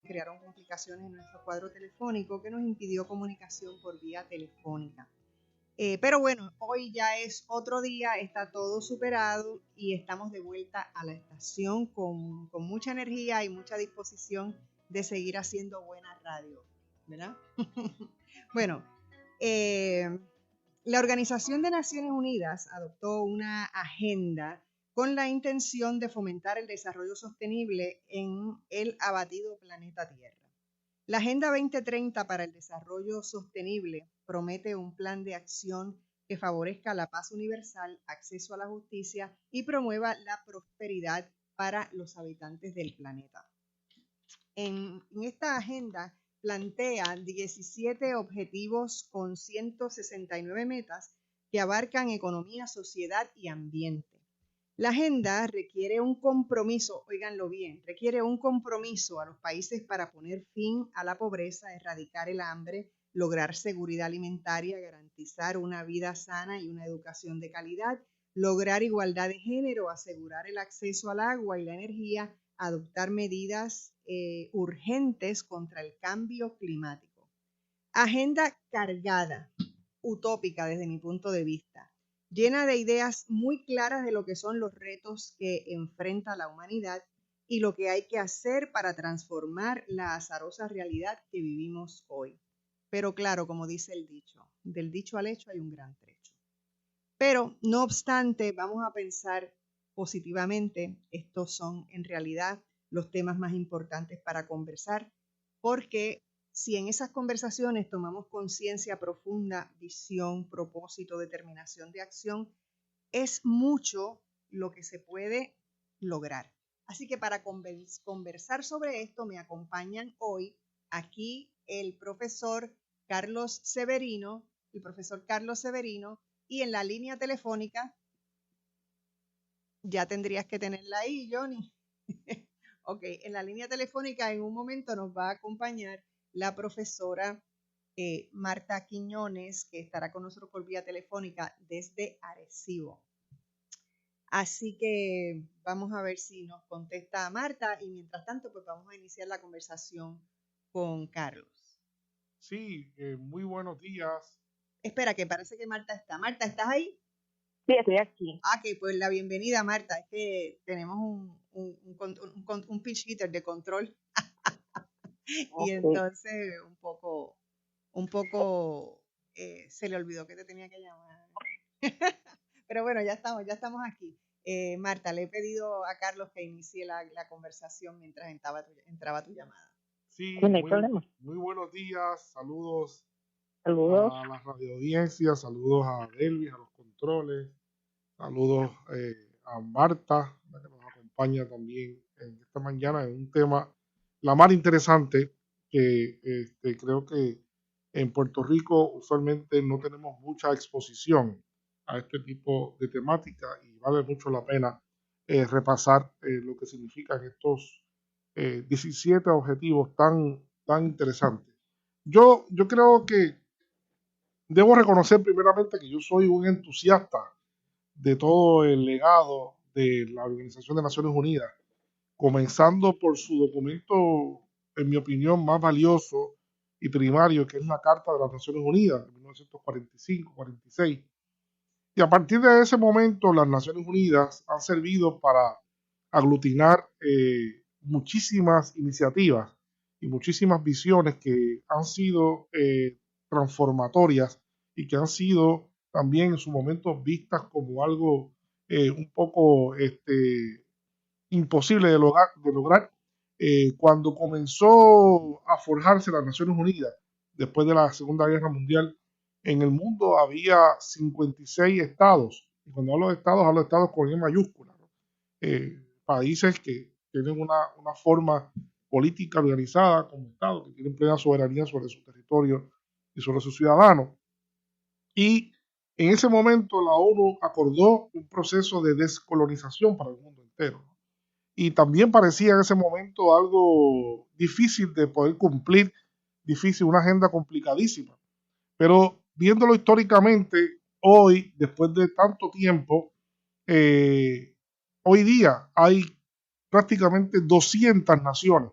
crearon complicaciones en nuestro cuadro telefónico que nos impidió comunicación por vía telefónica. Pero bueno, hoy ya es otro día, está todo superado y estamos de vuelta a la estación con mucha energía y mucha disposición de seguir haciendo buena radio, ¿verdad? Bueno, la Organización de Naciones Unidas adoptó una agenda con la intención de fomentar el desarrollo sostenible en el abatido planeta Tierra. La Agenda 2030 para el Desarrollo Sostenible promete un plan de acción que favorezca la paz universal, acceso a la justicia y promueva la prosperidad para los habitantes del planeta. En esta agenda plantea 17 objetivos con 169 metas que abarcan economía, sociedad y ambiente. La agenda requiere un compromiso, óiganlo bien, requiere un compromiso a los países para poner fin a la pobreza, erradicar el hambre, lograr seguridad alimentaria, garantizar una vida sana y una educación de calidad, lograr igualdad de género, asegurar el acceso al agua y la energía, adoptar medidas urgentes contra el cambio climático. Agenda cargada, utópica desde mi punto de vista, llena de ideas muy claras de lo que son los retos que enfrenta la humanidad y lo que hay que hacer para transformar la azarosa realidad que vivimos hoy. Pero claro, como dice el dicho, del dicho al hecho hay un gran trecho. Pero, no obstante, vamos a pensar positivamente, estos son en realidad los temas más importantes para conversar, porque si en esas conversaciones tomamos conciencia profunda, visión, propósito, determinación de acción, es mucho lo que se puede lograr. Así que para conversar sobre esto me acompañan hoy aquí el profesor Carlos Severino, y en la línea telefónica, ya tendrías que tenerla ahí, Johnny. Ok, en la línea telefónica en un momento nos va a acompañar la profesora Marta Quiñones, que estará con nosotros por vía telefónica desde Arecibo. Así que vamos a ver si nos contesta Marta y mientras tanto pues vamos a iniciar la conversación con Carlos. Sí, muy buenos días. Espera, que parece que Marta está. Marta, ¿estás ahí? Sí, estoy aquí. Ok, pues la bienvenida, Marta. Es que tenemos un pitch hitter de control y entonces un poco se le olvidó que te tenía que llamar. Pero bueno, ya estamos aquí. Marta, le he pedido a Carlos que inicie la conversación mientras entraba tu llamada. Sí, no hay problema. Muy buenos días. Saludos Saludos. a la radioaudiencia, saludos a Delvis, a los controles, saludos a Marta, la que nos acompaña también en esta mañana en un tema la más interesante que creo que en Puerto Rico usualmente no tenemos mucha exposición a este tipo de temática y vale mucho la pena repasar lo que significan estos 17 objetivos tan interesantes. Yo creo que debo reconocer primeramente que yo soy un entusiasta de todo el legado de la Organización de Naciones Unidas, comenzando por su documento, en mi opinión, más valioso y primario, que es la Carta de las Naciones Unidas de 1945-46. Y a partir de ese momento, las Naciones Unidas han servido para aglutinar muchísimas iniciativas y muchísimas visiones que han sido transformatorias y que han sido también en su momento vistas como algo un poco imposible de lograr. Cuando comenzó a forjarse las Naciones Unidas, después de la Segunda Guerra Mundial, en el mundo había 56 estados, y cuando hablo de estados con E mayúscula, ¿no? Países que tienen una forma política organizada como Estado, que tienen plena soberanía sobre su territorio y sobre sus ciudadanos. Y en ese momento la ONU acordó un proceso de descolonización para el mundo entero, ¿no? Y también parecía en ese momento algo difícil de poder cumplir, difícil, una agenda complicadísima. Pero viéndolo históricamente, hoy, después de tanto tiempo, hoy día hay prácticamente 200 naciones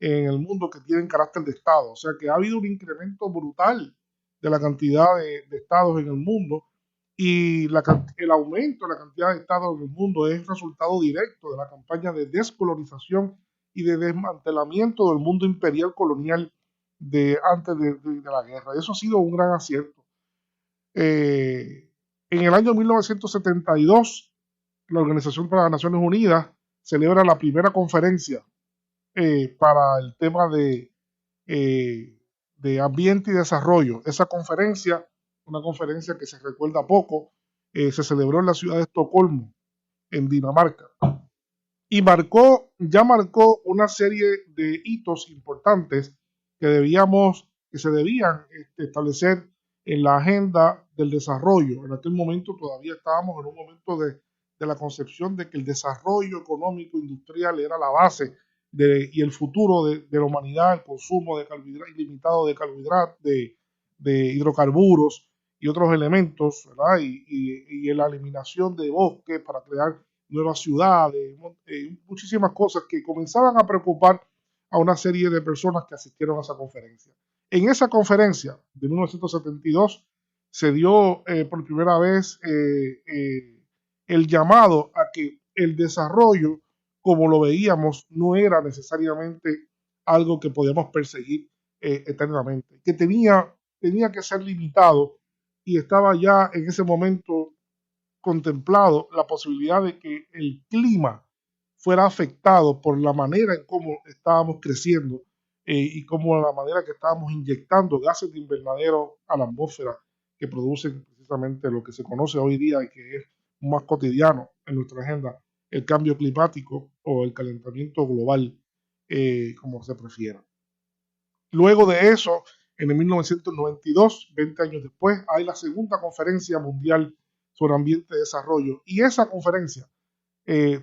en el mundo que tienen carácter de Estado. O sea que ha habido un incremento brutal de la cantidad de estados en el mundo y el aumento de la cantidad de estados en el mundo es resultado directo de la campaña de descolonización y de desmantelamiento del mundo imperial colonial de antes de la guerra. Eso ha sido un gran acierto. En el año 1972, la Organización para las Naciones Unidas celebra la primera conferencia para el tema de ambiente y desarrollo. Esa conferencia, una conferencia que se recuerda poco, se celebró en la ciudad de Estocolmo, en Dinamarca, y ya marcó una serie de hitos importantes que se debían establecer en la agenda del desarrollo. En aquel momento todavía estábamos en un momento de la concepción de que el desarrollo económico industrial era la base y el futuro de la humanidad, el consumo de ilimitado de carbohidratos, de hidrocarburos y otros elementos, ¿verdad? Y la eliminación de bosques para crear nuevas ciudades, muchísimas cosas que comenzaban a preocupar a una serie de personas que asistieron a esa conferencia. En esa conferencia de 1972 se dio por primera vez el llamado a que el desarrollo, como lo veíamos, no era necesariamente algo que podíamos perseguir eternamente, que tenía que ser limitado y estaba ya en ese momento contemplado la posibilidad de que el clima fuera afectado por la manera en cómo estábamos creciendo y como la manera que estábamos inyectando gases de invernadero a la atmósfera que producen precisamente lo que se conoce hoy día y que es más cotidiano en nuestra agenda, el cambio climático o el calentamiento global, como se prefiera. Luego de eso, en el 1992, 20 años después, hay la segunda conferencia mundial sobre ambiente y desarrollo. Y esa conferencia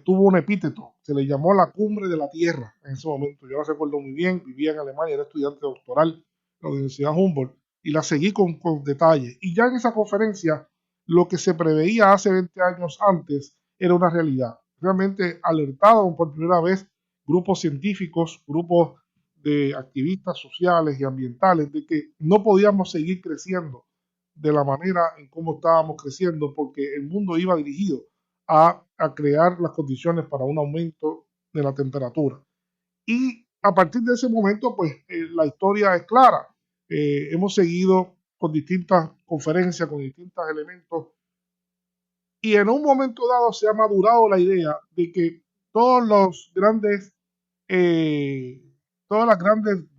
tuvo un epíteto, se le llamó la Cumbre de la Tierra en ese momento. Yo la recuerdo muy bien, vivía en Alemania, era estudiante doctoral en la Universidad Humboldt y la seguí con detalle. Y ya en esa conferencia, lo que se preveía hace 20 años antes era una realidad. Realmente alertaron por primera vez grupos científicos, grupos de activistas sociales y ambientales de que no podíamos seguir creciendo de la manera en cómo estábamos creciendo porque el mundo iba dirigido a crear las condiciones para un aumento de la temperatura. Y a partir de ese momento, pues la historia es clara. Hemos seguido con distintas conferencias, con distintos elementos, y en un momento dado se ha madurado la idea de que todas las grandes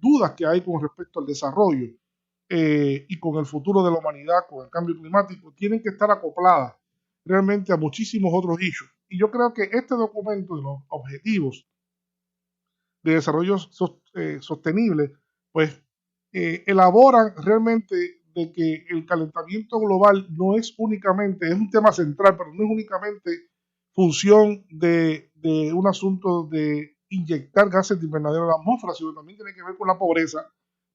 dudas que hay con respecto al desarrollo y con el futuro de la humanidad, con el cambio climático, tienen que estar acopladas realmente a muchísimos otros issues. Y yo creo que este documento de los objetivos de desarrollo sostenible, pues elaboran realmente de que el calentamiento global no es únicamente, es un tema central, pero no es únicamente función de un asunto de inyectar gases de invernadero a la atmósfera, sino también tiene que ver con la pobreza,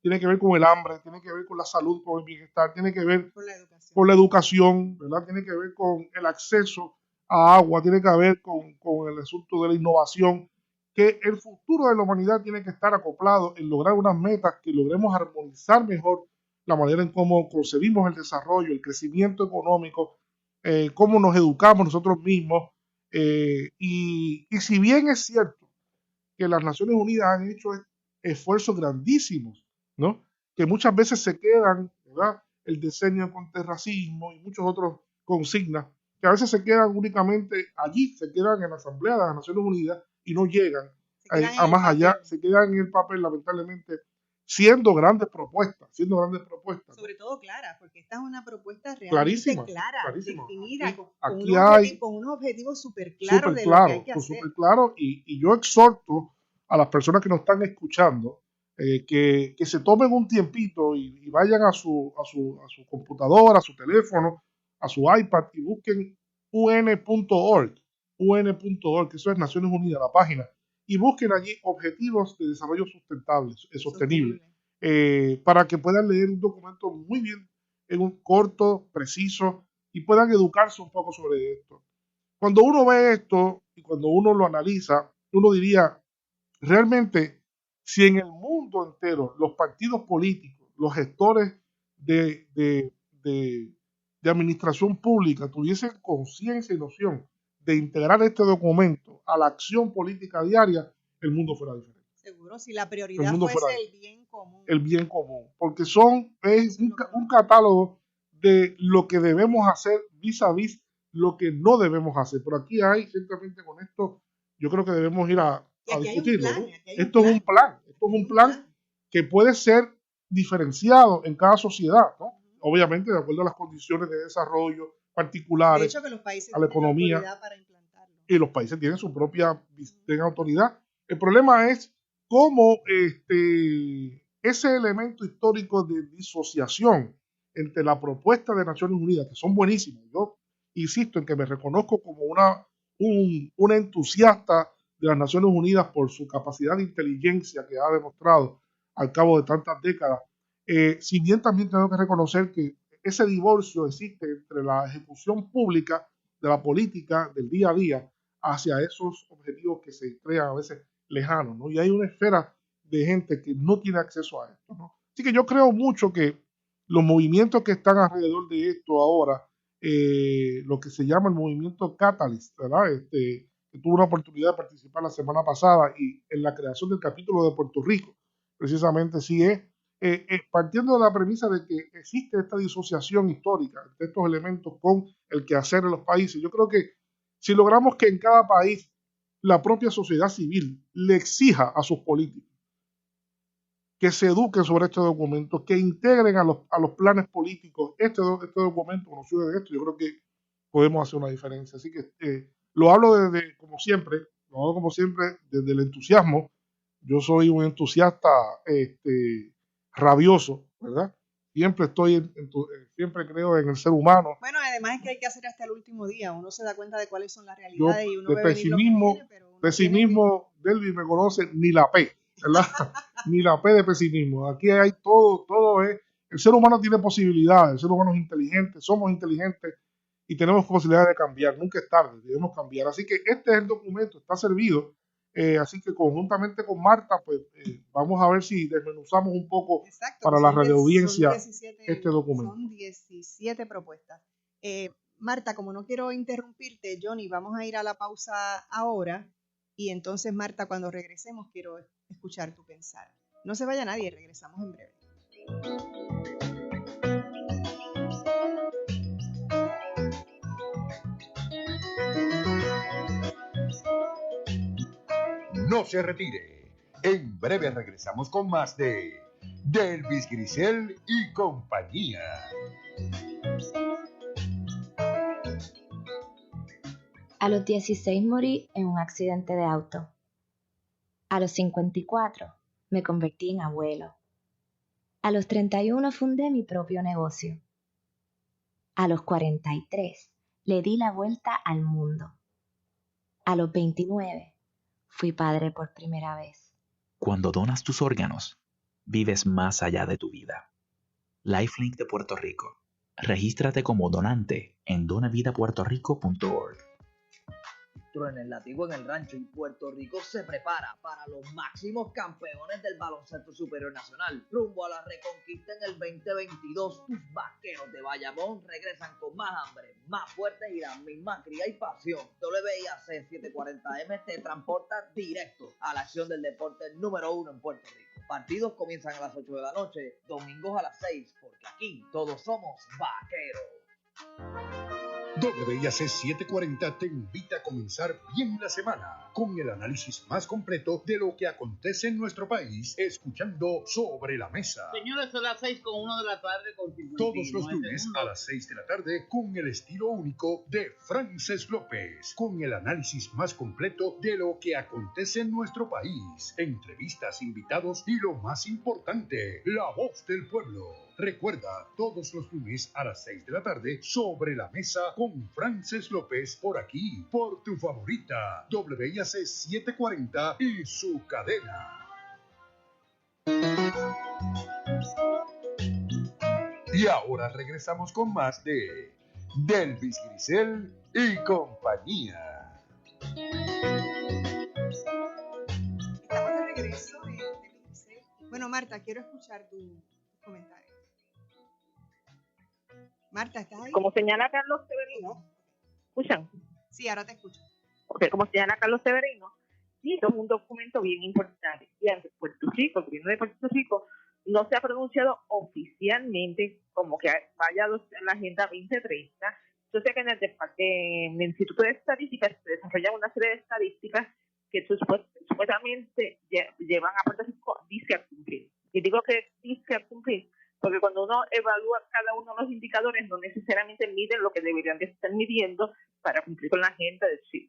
tiene que ver con el hambre, tiene que ver con la salud, con el bienestar, tiene que ver con la educación, ¿verdad? Tiene que ver con el acceso a agua, tiene que ver con el asunto de la innovación, que el futuro de la humanidad tiene que estar acoplado en lograr unas metas que logremos armonizar mejor la manera en cómo concebimos el desarrollo, el crecimiento económico, cómo nos educamos nosotros mismos. Y si bien es cierto que las Naciones Unidas han hecho esfuerzos grandísimos, ¿no? Que muchas veces se quedan, ¿verdad? El diseño contra el racismo y muchos otros consignas, que a veces se quedan únicamente allí, se quedan en la Asamblea de las Naciones Unidas y no llegan a más allá, se quedan en el papel, lamentablemente, siendo grandes propuestas. Sobre todo claras, porque esta es una propuesta realmente clarísima, definida, con unos objetivos súper claros de lo que hay que hacer. Súper claro, y yo exhorto a las personas que nos están escuchando que se tomen un tiempito y vayan a su computadora, a su teléfono, a su iPad y busquen un.org, que eso es Naciones Unidas, la página, y busquen allí objetivos de desarrollo sostenible, para que puedan leer un documento muy bien, en un corto, preciso, y puedan educarse un poco sobre esto. Cuando uno ve esto y cuando uno lo analiza, uno diría, realmente Si en el mundo entero los partidos políticos, los gestores de administración pública tuviesen conciencia y noción de integrar este documento a la acción política diaria, el mundo fuera diferente. Seguro, si la prioridad fuese el bien común. El bien común, porque es un catálogo de lo que debemos hacer vis a vis lo que no debemos hacer. Pero aquí hay, ciertamente con esto, yo creo que debemos ir a discutirlo. Esto es un plan que puede ser diferenciado en cada sociedad, ¿no? Obviamente de acuerdo a las condiciones de desarrollo particulares, de hecho, que los países a la economía, para implantarlo. Y los países tienen su propia autoridad. El problema es cómo ese elemento histórico de disociación entre la propuesta de Naciones Unidas, que son buenísimas, yo insisto en que me reconozco como una entusiasta de las Naciones Unidas por su capacidad de inteligencia que ha demostrado al cabo de tantas décadas, si bien también tengo que reconocer que ese divorcio existe entre la ejecución pública de la política del día a día hacia esos objetivos que se crean a veces lejanos, ¿no? Y hay una esfera de gente que no tiene acceso a esto, ¿no? Así que yo creo mucho que los movimientos que están alrededor de esto ahora, lo que se llama el movimiento Catalyst, ¿verdad? Que tuvo una oportunidad de participar la semana pasada y en la creación del capítulo de Puerto Rico, precisamente sí es partiendo de la premisa de que existe esta disociación histórica de estos elementos con el quehacer de los países. Yo creo que si logramos que en cada país la propia sociedad civil le exija a sus políticos que se eduquen sobre este documento, que integren a los planes políticos este documento, como sube de esto, yo creo que podemos hacer una diferencia. Así que lo hablo como siempre, desde el entusiasmo. Yo soy un entusiasta rabioso, ¿verdad? Siempre siempre creo en el ser humano. Bueno, además es que hay que hacer hasta el último día. Uno se da cuenta de cuáles son las realidades y uno ve pesimismo, Delvi me conoce, ni la P, ¿verdad? Ni la P de pesimismo. Aquí hay todo es. El ser humano tiene posibilidades, el ser humano es inteligente, somos inteligentes y tenemos posibilidades de cambiar. Nunca es tarde, debemos cambiar. Así que este es el documento, está servido. Así que conjuntamente con Marta, pues vamos a ver si desmenuzamos un poco. Exacto, para la radioaudiencia este documento. Son 17 propuestas. Marta, como no quiero interrumpirte, Johnny, vamos a ir a la pausa ahora y entonces, Marta, cuando regresemos quiero escuchar tu pensar. No se vaya nadie, regresamos en breve. No se retire. En breve regresamos con más de Delvis Grisel y compañía. A los 16 morí en un accidente de auto. A los 54 me convertí en abuelo. A los 31 fundé mi propio negocio. A los 43 le di la vuelta al mundo. A los 29 fui padre por primera vez. Cuando donas tus órganos, vives más allá de tu vida. Lifelink de Puerto Rico. Regístrate como donante en donavidapuertorico.org. En el latigo en el rancho y Puerto Rico se prepara para los máximos campeones del baloncesto superior nacional. Rumbo a la reconquista en el 2022, tus vaqueros de Bayamón regresan con más hambre, más fuertes y la misma cría y pasión. WIAC 740M te transporta directo a la acción del deporte número 1 en Puerto Rico. Partidos comienzan a las 8 de la noche, domingos a las 6, porque aquí todos somos vaqueros. WIAC 740 te invita a comenzar bien la semana con el análisis más completo de lo que acontece en nuestro país, escuchando Sobre la Mesa. Señores, son las 6:01 de la tarde con 59 todos los lunes a las 6 de la tarde con el estilo único de Frances López, con el análisis más completo de lo que acontece en nuestro país, entrevistas, invitados y lo más importante, la voz del pueblo. Recuerda, todos los lunes a las 6 de la tarde, Sobre la Mesa con Frances López, por aquí, por tu favorita, WIAC 740 y su cadena. Y ahora regresamos con más de Delvis Grisel y compañía. Estamos de regreso en Bueno, Marta, quiero escuchar tu comentario. Marta, ¿estás ahí? Como señala Carlos Severino, ¿escuchan? Sí, ahora te escucho. Okay, como señala Carlos Severino, sí, es un documento bien importante. Y en Puerto Rico, el gobierno de Puerto Rico, no se ha pronunciado oficialmente como que vaya a la Agenda 2030. Yo sé que en el Instituto de Estadísticas se desarrollan una serie de estadísticas que supuestamente llevan a Puerto Rico dice a cumplir. Y digo que dice a cumplir porque cuando uno evalúa cada uno de los indicadores no necesariamente miden lo que deberían de estar midiendo para cumplir con la agenda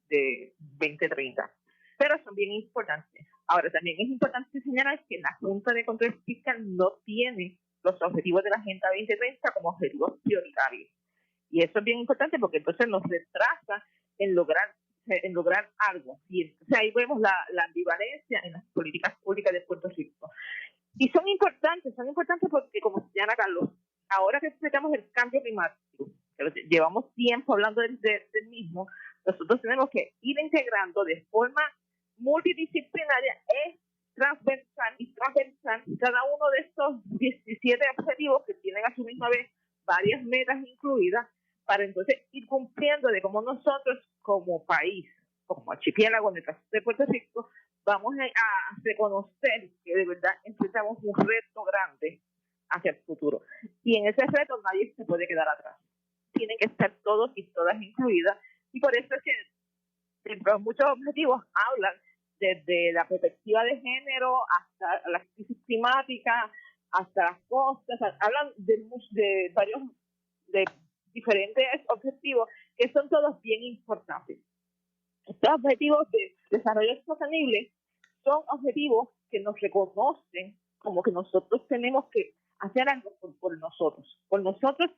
de 2030. Pero son bien importantes. Ahora, también es importante señalar que la Junta de Control Fiscal no tiene los objetivos de la Agenda 2030 como objetivos prioritarios. Y eso es bien importante porque entonces nos retrasa en lograr algo. Y entonces ahí vemos la ambivalencia en las políticas públicas de Puerto Rico. Y son importantes porque, como señala Carlos, ahora que explicamos el cambio climático, que llevamos tiempo hablando del mismo, nosotros tenemos que ir integrando de forma multidisciplinaria, transversal cada uno de estos 17 objetivos que tienen a su misma vez varias metas incluidas, para entonces ir cumpliendo de cómo nosotros como país, como archipiélago en el caso de Puerto Rico, vamos a reconocer que de verdad enfrentamos un reto grande hacia el futuro. Y en ese reto nadie se puede quedar atrás. Tienen que estar todos y todas incluidas. Y por eso es que dentro de muchos objetivos hablan desde la perspectiva de género hasta la crisis climática, hasta las costas, hablan de varios, de diferentes objetivos que son todos bien importantes. Estos objetivos de desarrollo sostenible son objetivos que nos reconocen como que nosotros tenemos que hacer algo por nosotros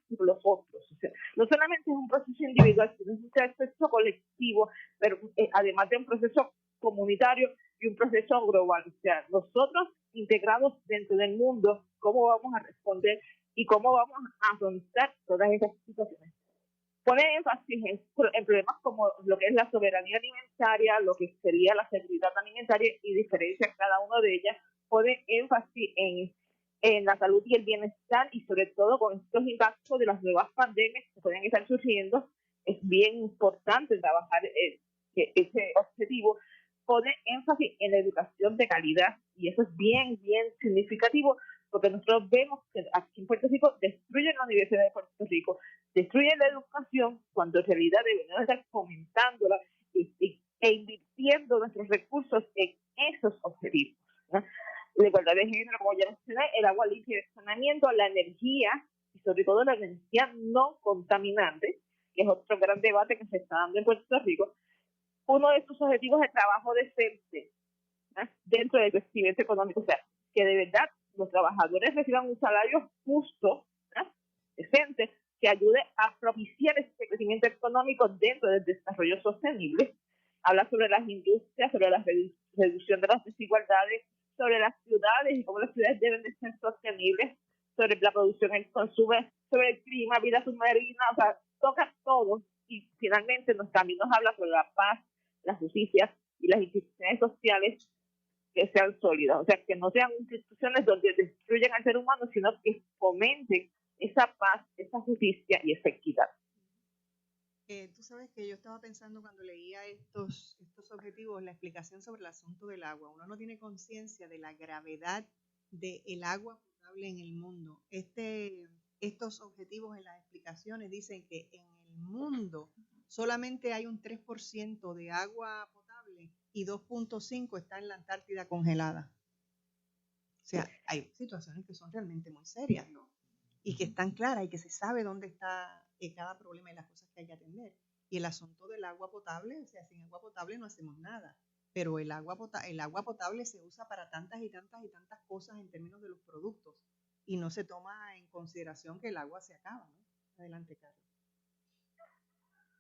y por los otros. O sea, no solamente es un proceso individual, sino es un proceso colectivo, pero además de un proceso comunitario y un proceso global. O sea, nosotros integrados dentro del mundo, cómo vamos a responder y cómo vamos a afrontar todas esas situaciones. Pone énfasis en problemas como lo que es la soberanía alimentaria, lo que sería la seguridad alimentaria y diferencia cada una de ellas. Pone énfasis en la salud y el bienestar y sobre todo con estos impactos de las nuevas pandemias que pueden estar surgiendo. Es bien importante trabajar ese objetivo. Pone énfasis en la educación de calidad y eso es bien significativo porque nosotros vemos que aquí en Puerto Rico destruyen la Universidad de Puerto Rico, destruyen la educación cuando en realidad deberíamos estar fomentándola e invirtiendo nuestros recursos en esos objetivos, ¿no? La igualdad de género, como ya mencioné, el agua limpia y el saneamiento, la energía y sobre todo la energía no contaminante, que es otro gran debate que se está dando en Puerto Rico. Uno de estos objetivos es el trabajo decente, ¿no? Dentro del crecimiento económico, o sea, que de verdad los trabajadores reciban un salario justo, ¿no? Decente, que ayude a propiciar este crecimiento económico dentro del desarrollo sostenible. Habla sobre las industrias, sobre la reducción de las desigualdades, sobre las ciudades y cómo las ciudades deben de ser sostenibles, sobre la producción y el consumo, sobre el clima, vida submarina, o sea, toca todo. Y finalmente también nos habla sobre la paz, la justicia y las instituciones sociales que sean sólidas, o sea, que no sean instituciones donde destruyen al ser humano, sino que fomenten esa paz, esa justicia y esa equidad. Tú sabes que yo estaba pensando cuando leía estos objetivos, la explicación sobre el asunto del agua. Uno no tiene conciencia de la gravedad del agua potable en el mundo. Estos objetivos en las explicaciones dicen que en el mundo solamente hay un 3% de agua potable y 2.5 está en la Antártida congelada. O sea, hay situaciones que son realmente muy serias, ¿no? Y que están claras y que se sabe dónde está cada problema y las cosas que hay que atender. Y el asunto del agua potable, o sea, sin agua potable no hacemos nada. Pero el agua potable se usa para tantas y tantas y tantas cosas en términos de los productos. Y no se toma en consideración que el agua se acaba, ¿no? Adelante, Carlos.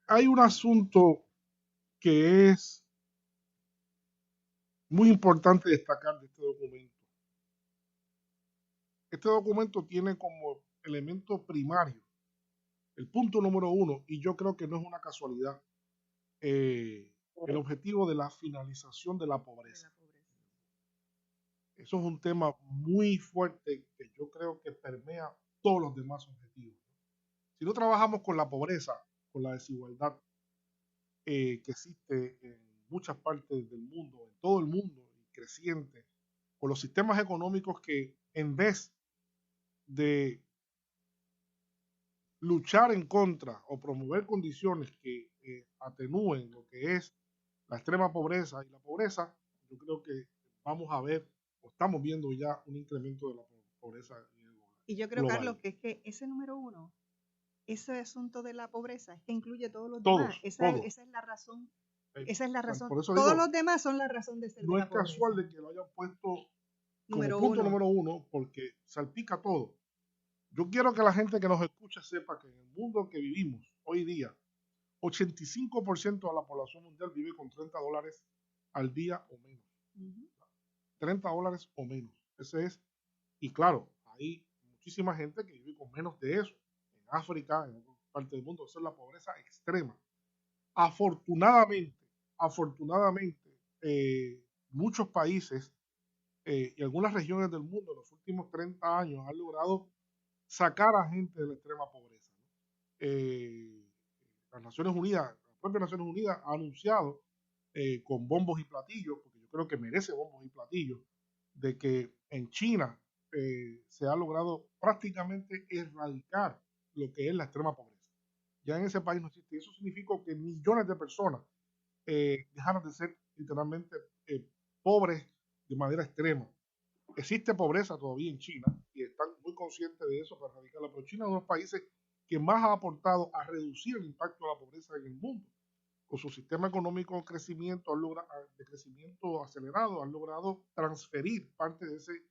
Hay un asunto que es muy importante destacar de este documento. Este documento tiene como elemento primario el punto número 1, y yo creo que no es una casualidad, el objetivo de la finalización de la pobreza. Eso es un tema muy fuerte que yo creo que permea todos los demás objetivos. Si no trabajamos con la pobreza, con la desigualdad que existe en muchas partes del mundo, en todo el mundo, y creciente, con los sistemas económicos que en vez de luchar en contra o promover condiciones que atenúen lo que es la extrema pobreza y la pobreza, yo creo que vamos a ver o estamos viendo ya un incremento de la pobreza Y yo creo, global. Carlos, que es que ese número uno, ese asunto de la pobreza, es que incluye todos los Todos, demás. Esa es la razón. Esa es la razón. Por eso Todos digo, los demás son la razón de ser no de la es casual pobreza. de que lo hayan puesto como Número punto uno. número uno, porque salpica todo. Yo quiero que la gente que nos escucha sepa que en el mundo que vivimos hoy día, 85% de la población mundial vive con $30 al día o menos. $30 o menos. Ese es. Y claro, hay muchísima gente que vive con menos de eso. En África, en otras partes del mundo, eso es la pobreza extrema. Afortunadamente, muchos países y algunas regiones del mundo en los últimos 30 años han logrado sacar a gente de la extrema pobreza, ¿no? Las Naciones Unidas, la propia Naciones Unidas ha anunciado con bombos y platillos, porque yo creo que merece bombos y platillos, de que en China se ha logrado prácticamente erradicar lo que es la extrema pobreza. Ya en ese país no existe. Eso significa que millones de personas dejaron de ser literalmente pobres de manera extrema. Existe pobreza todavía en China y están muy conscientes de eso para erradicarla, pero China es uno de los países que más ha aportado a reducir el impacto de la pobreza en el mundo. Con su sistema económico de crecimiento acelerado, han logrado transferir parte de ese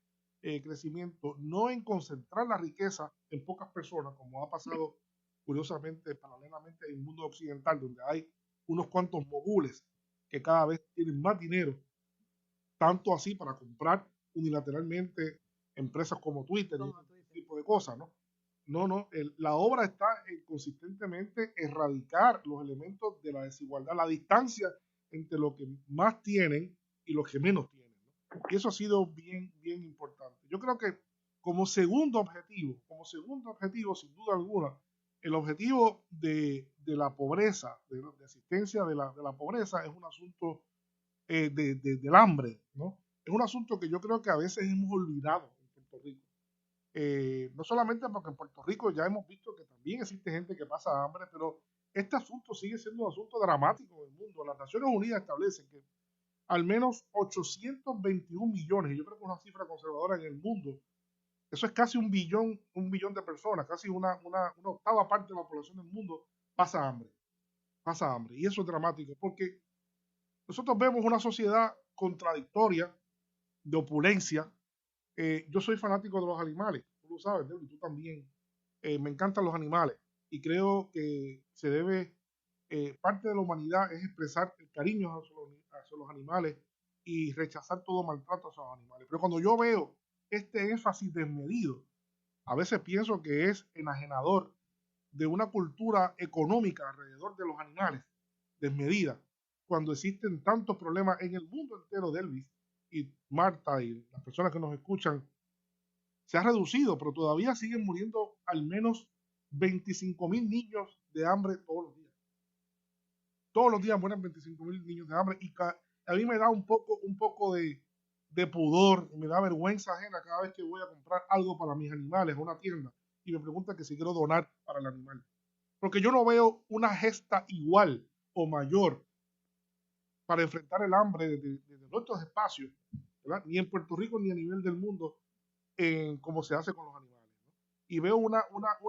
crecimiento, no en concentrar la riqueza en pocas personas, como ha pasado curiosamente, paralelamente en el mundo occidental, donde hay unos cuantos mogules que cada vez tienen más dinero, tanto así para comprar unilateralmente empresas como Twitter y ese tipo de cosas, ¿no? La obra está en consistentemente erradicar los elementos de la desigualdad, la distancia entre los que más tienen y los que menos tienen, ¿no? Y eso ha sido bien, bien importante. Yo creo que como segundo objetivo, sin duda alguna, el objetivo de la pobreza, de asistencia de la pobreza, es un asunto del hambre, ¿no? Es un asunto que yo creo que a veces hemos olvidado en Puerto Rico. No solamente porque en Puerto Rico ya hemos visto que también existe gente que pasa hambre, pero este asunto sigue siendo un asunto dramático en el mundo. Las Naciones Unidas establecen que al menos 821 millones, y yo creo que es una cifra conservadora en el mundo, eso es casi un billón de personas, casi una octava parte de la población del mundo pasa hambre. Y eso es dramático porque nosotros vemos una sociedad contradictoria, de opulencia. Yo soy fanático de los animales, tú lo sabes, Debbie, tú también. Me encantan los animales y creo que se debe, parte de la humanidad es expresar el cariño hacia los animales y rechazar todo maltrato hacia los animales. Pero cuando yo veo este énfasis desmedido, a veces pienso que es enajenador de una cultura económica alrededor de los animales desmedida, cuando existen tantos problemas en el mundo entero de Elvis y Marta y las personas que nos escuchan. Se ha reducido, pero todavía siguen muriendo al menos 25,000 niños de hambre todos los días. Todos los días mueren 25,000 niños de hambre y a mí me da un poco de pudor, me da vergüenza ajena cada vez que voy a comprar algo para mis animales a una tienda y me preguntan que si quiero donar para el animal. Porque yo no veo una gesta igual o mayor para enfrentar el hambre desde nuestros espacios, ¿verdad? Ni en Puerto Rico ni a nivel del mundo, como se hace con los animales, ¿no? Y veo una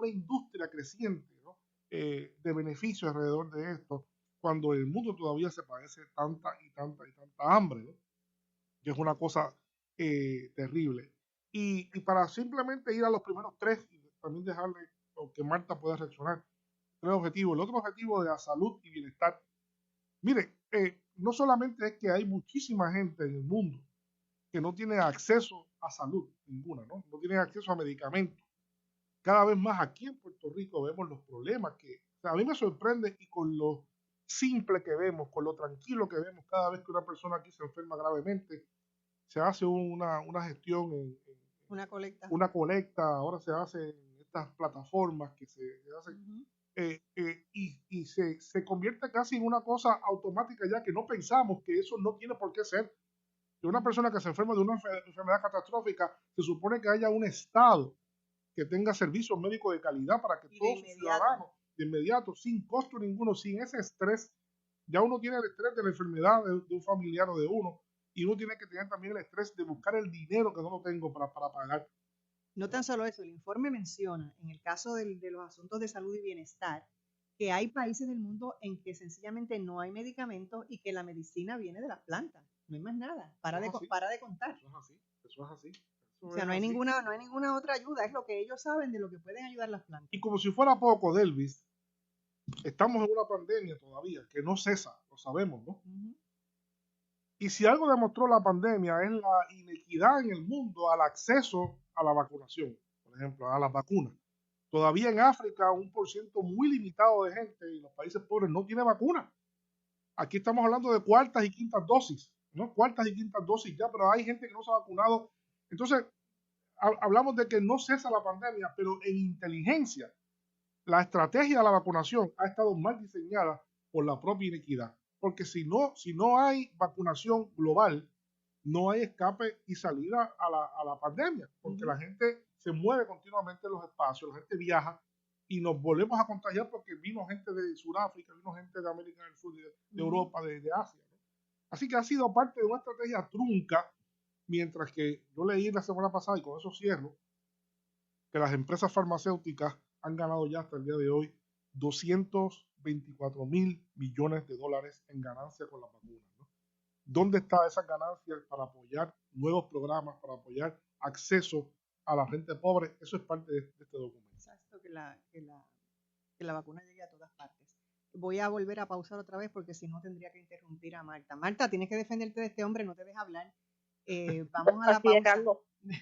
industria creciente, ¿no? De beneficios alrededor de esto, cuando el mundo todavía se padece tanta hambre, ¿no? Que es una cosa terrible. Y para simplemente ir a los primeros tres y también dejarle que Marta pueda reaccionar, tres objetivos. El otro objetivo de la salud y bienestar. Mire, no solamente es que hay muchísima gente en el mundo que no tiene acceso a salud ninguna, ¿no? No tiene acceso a medicamentos. Cada vez más aquí en Puerto Rico vemos los problemas que, o sea, a mí me sorprende y con lo simple que vemos, con lo tranquilo que vemos cada vez que una persona aquí se enferma gravemente, se hace una gestión Una colecta. una colecta, ahora se hace en estas plataformas que se hacen, y se convierte casi en una cosa automática ya que no pensamos que eso no tiene por qué ser. Que una persona que se enferma de una enfermedad catastrófica, se supone que haya un Estado que tenga servicios médicos de calidad para que todos sus ciudadanos, de inmediato, sin costo ninguno, sin ese estrés, ya uno tiene el estrés de la enfermedad de un familiar o de uno, y uno tiene que tener también el estrés de buscar el dinero que no lo tengo para pagar. No tan solo eso, el informe menciona, en el caso de los asuntos de salud y bienestar, que hay países del mundo en que sencillamente no hay medicamentos y que la medicina viene de las plantas. No hay más nada. Para de contar. Eso es así. O sea, no hay ninguna otra ayuda. Es lo que ellos saben de lo que pueden ayudar las plantas. Y como si fuera poco, Delvis, estamos en una pandemia todavía que no cesa, lo sabemos, ¿no? Y si algo demostró la pandemia es la inequidad en el mundo al acceso a la vacunación, por ejemplo, a las vacunas. Todavía en África un % muy limitado de gente y los países pobres no tiene vacuna. Aquí estamos hablando de cuartas y quintas dosis, ¿no? Cuartas y quintas dosis ya, pero hay gente que no se ha vacunado. Entonces, hablamos de que no cesa la pandemia, pero en inteligencia, la estrategia de la vacunación ha estado mal diseñada por la propia inequidad. Porque si no hay vacunación global, no hay escape y salida a la pandemia, porque la gente se mueve continuamente en los espacios, la gente viaja y nos volvemos a contagiar porque vino gente de Sudáfrica, vino gente de América del Sur, de Europa, de Asia, ¿no? Así que ha sido parte de una estrategia trunca, mientras que yo leí la semana pasada, y con eso cierro, que las empresas farmacéuticas han ganado ya hasta el día de hoy 224,000 millones de dólares en ganancia con las vacunas, ¿no? ¿Dónde está esas ganancias para apoyar nuevos programas, para apoyar acceso a la gente pobre? Eso es parte de este documento. Exacto, que la vacuna llegue a todas partes. Voy a volver a pausar otra vez porque si no tendría que interrumpir a Marta. Marta, tienes que defenderte de este hombre, no te deja hablar. Vamos a la pausa.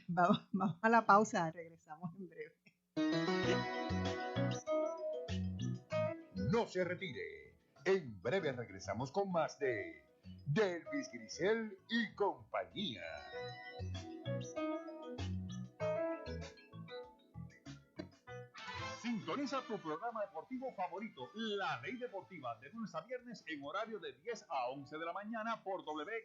Vamos a la pausa, regresamos en breve. No se retire. En breve regresamos con más de Delvis Grisel y compañía. Sintoniza tu programa deportivo favorito, La Ley Deportiva, de lunes a viernes en horario de 10 a 11 de la mañana por WIAC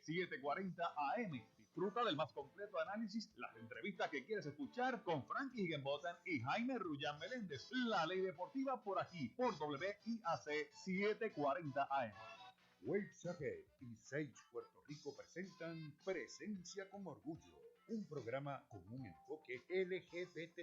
740 AM. Disfruta del más completo análisis, las entrevistas que quieres escuchar con Frankie Higginbotham y Jaime Rullán Meléndez. La Ley Deportiva por aquí, por WIAC 740 AM. Waves Ahead y Sage Puerto Rico presentan Presencia con Orgullo, un programa con un enfoque LGBT.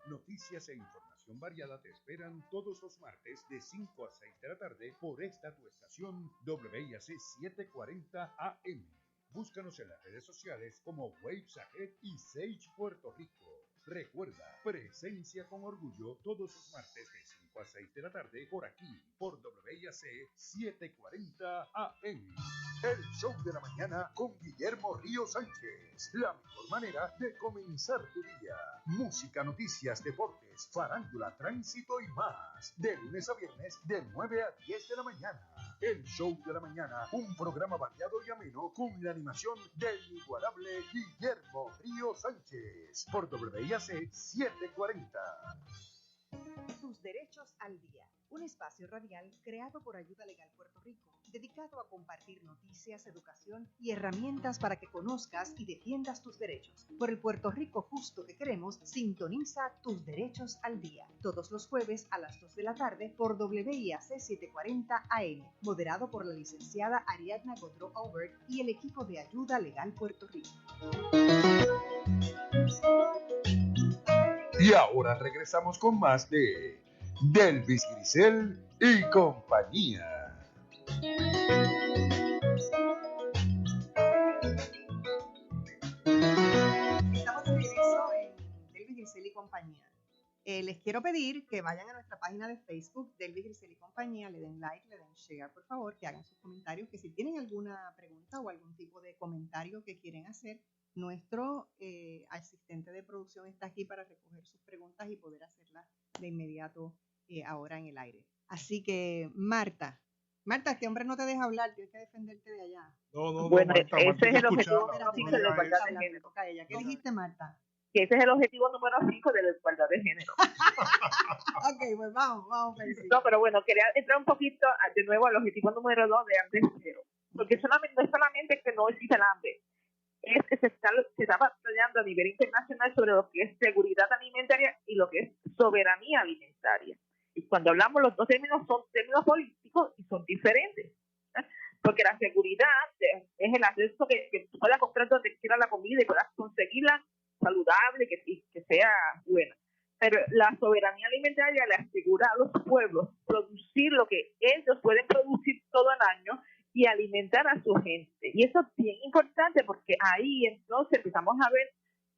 Noticias e información variada te esperan todos los martes de 5 a 6 de la tarde por esta tu estación WIAC 740 AM. Búscanos en las redes sociales como Waves Ahead y Sage Puerto Rico. Recuerda, Presencia con Orgullo todos los martes de 5 a 6 de la tarde por aquí, por WIAC 740 AM. El show de la mañana con Guillermo Río Sánchez. La mejor manera de comenzar tu día. Música, noticias, deportes, farándula, tránsito y más. De lunes a viernes de 9 a 10 de la mañana. El show de la mañana, un programa variado y ameno con la animación del inigualable Guillermo Río Sánchez. Por WIAC 740. Tus derechos al día. Un espacio radial creado por Ayuda Legal Puerto Rico, dedicado a compartir noticias, educación y herramientas para que conozcas y defiendas tus derechos. Por el Puerto Rico justo que queremos, sintoniza Tus Derechos al Día, todos los jueves a las 2 de la tarde por WIAC 740 AM, moderado por la licenciada Ariadna Godreau Aubert y el equipo de Ayuda Legal Puerto Rico. Y ahora regresamos con más de Delvis Grisel y compañía. Estamos de regreso en Delvis Grisel y compañía. Les quiero pedir que vayan a nuestra página de Facebook, Delvis Grisel y compañía, le den like, le den share, por favor, que hagan sus comentarios, que si tienen alguna pregunta o algún tipo de comentario que quieren hacer, nuestro asistente de producción está aquí para recoger sus preguntas y poder hacerlas de inmediato ahora en el aire. Así que, Marta, Marta, este hombre no te deja hablar, tienes que defenderte de allá. No, Bueno, Marta, ese Marta, es el objetivo escucharla, número no 5 de la digas igualdad eso. de género. ¿Qué dijiste, Marta? Que ese es el objetivo número 5 de la igualdad de género. Ok, pues vamos por encima. No, pero bueno, quería entrar un poquito de nuevo al objetivo número 2 de hambre cero. Porque no es solamente que no existe el hambre, es que se está batallando a nivel internacional sobre lo que es seguridad alimentaria y lo que es soberanía alimentaria. Y cuando hablamos, los dos términos son términos políticos y son diferentes. Porque la seguridad es el acceso que tú puedas comprar donde quiera la comida y puedas conseguirla saludable, que sea buena. Pero la soberanía alimentaria le asegura a los pueblos producir lo que ellos pueden producir todo el año y alimentar a su gente. Y eso es bien importante porque ahí entonces empezamos a ver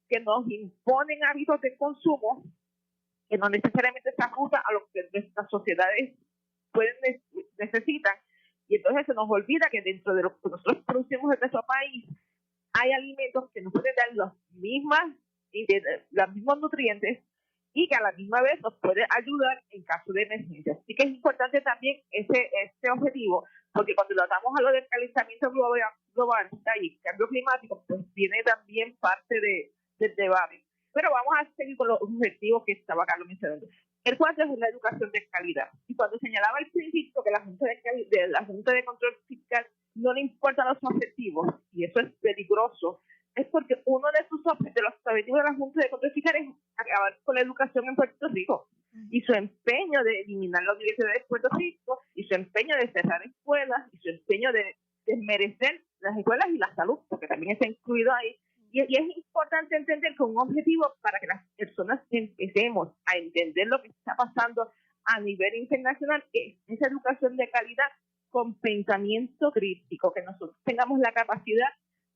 que nos imponen hábitos de consumo que no necesariamente se ajustan a lo que nuestras sociedades necesitan. Y entonces se nos olvida que dentro de lo que nosotros producimos en nuestro país hay alimentos que nos pueden dar los mismos nutrientes y que a la misma vez nos puede ayudar en caso de emergencia. Así que es importante también este objetivo, porque cuando lo atamos a lo del calentamiento global y cambio climático, pues viene también parte del debate. Pero vamos a seguir con los objetivos que estaba Carlos mencionando. El cuarto es una educación de calidad. Y cuando señalaba al principio que la Junta de Control Fiscal no le importan los objetivos, y eso es peligroso, es porque uno de los objetivos de la Junta de Control Fiscal es acabar con la educación en Puerto Rico. Y su empeño de eliminar las universidades de Puerto Rico, y su empeño de cerrar escuelas, y su empeño de desmerecer las escuelas y la salud, porque también está incluido ahí. Y es importante entender que un objetivo para que las personas empecemos a entender lo que está pasando a nivel internacional es esa educación de calidad con pensamiento crítico, que nosotros tengamos la capacidad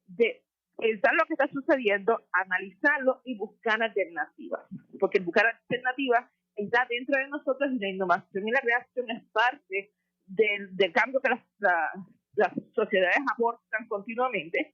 de pensar lo que está sucediendo, analizarlo y buscar alternativas. Porque buscar alternativas está dentro de nosotros y la innovación y la creación es parte del cambio que las sociedades aportan continuamente.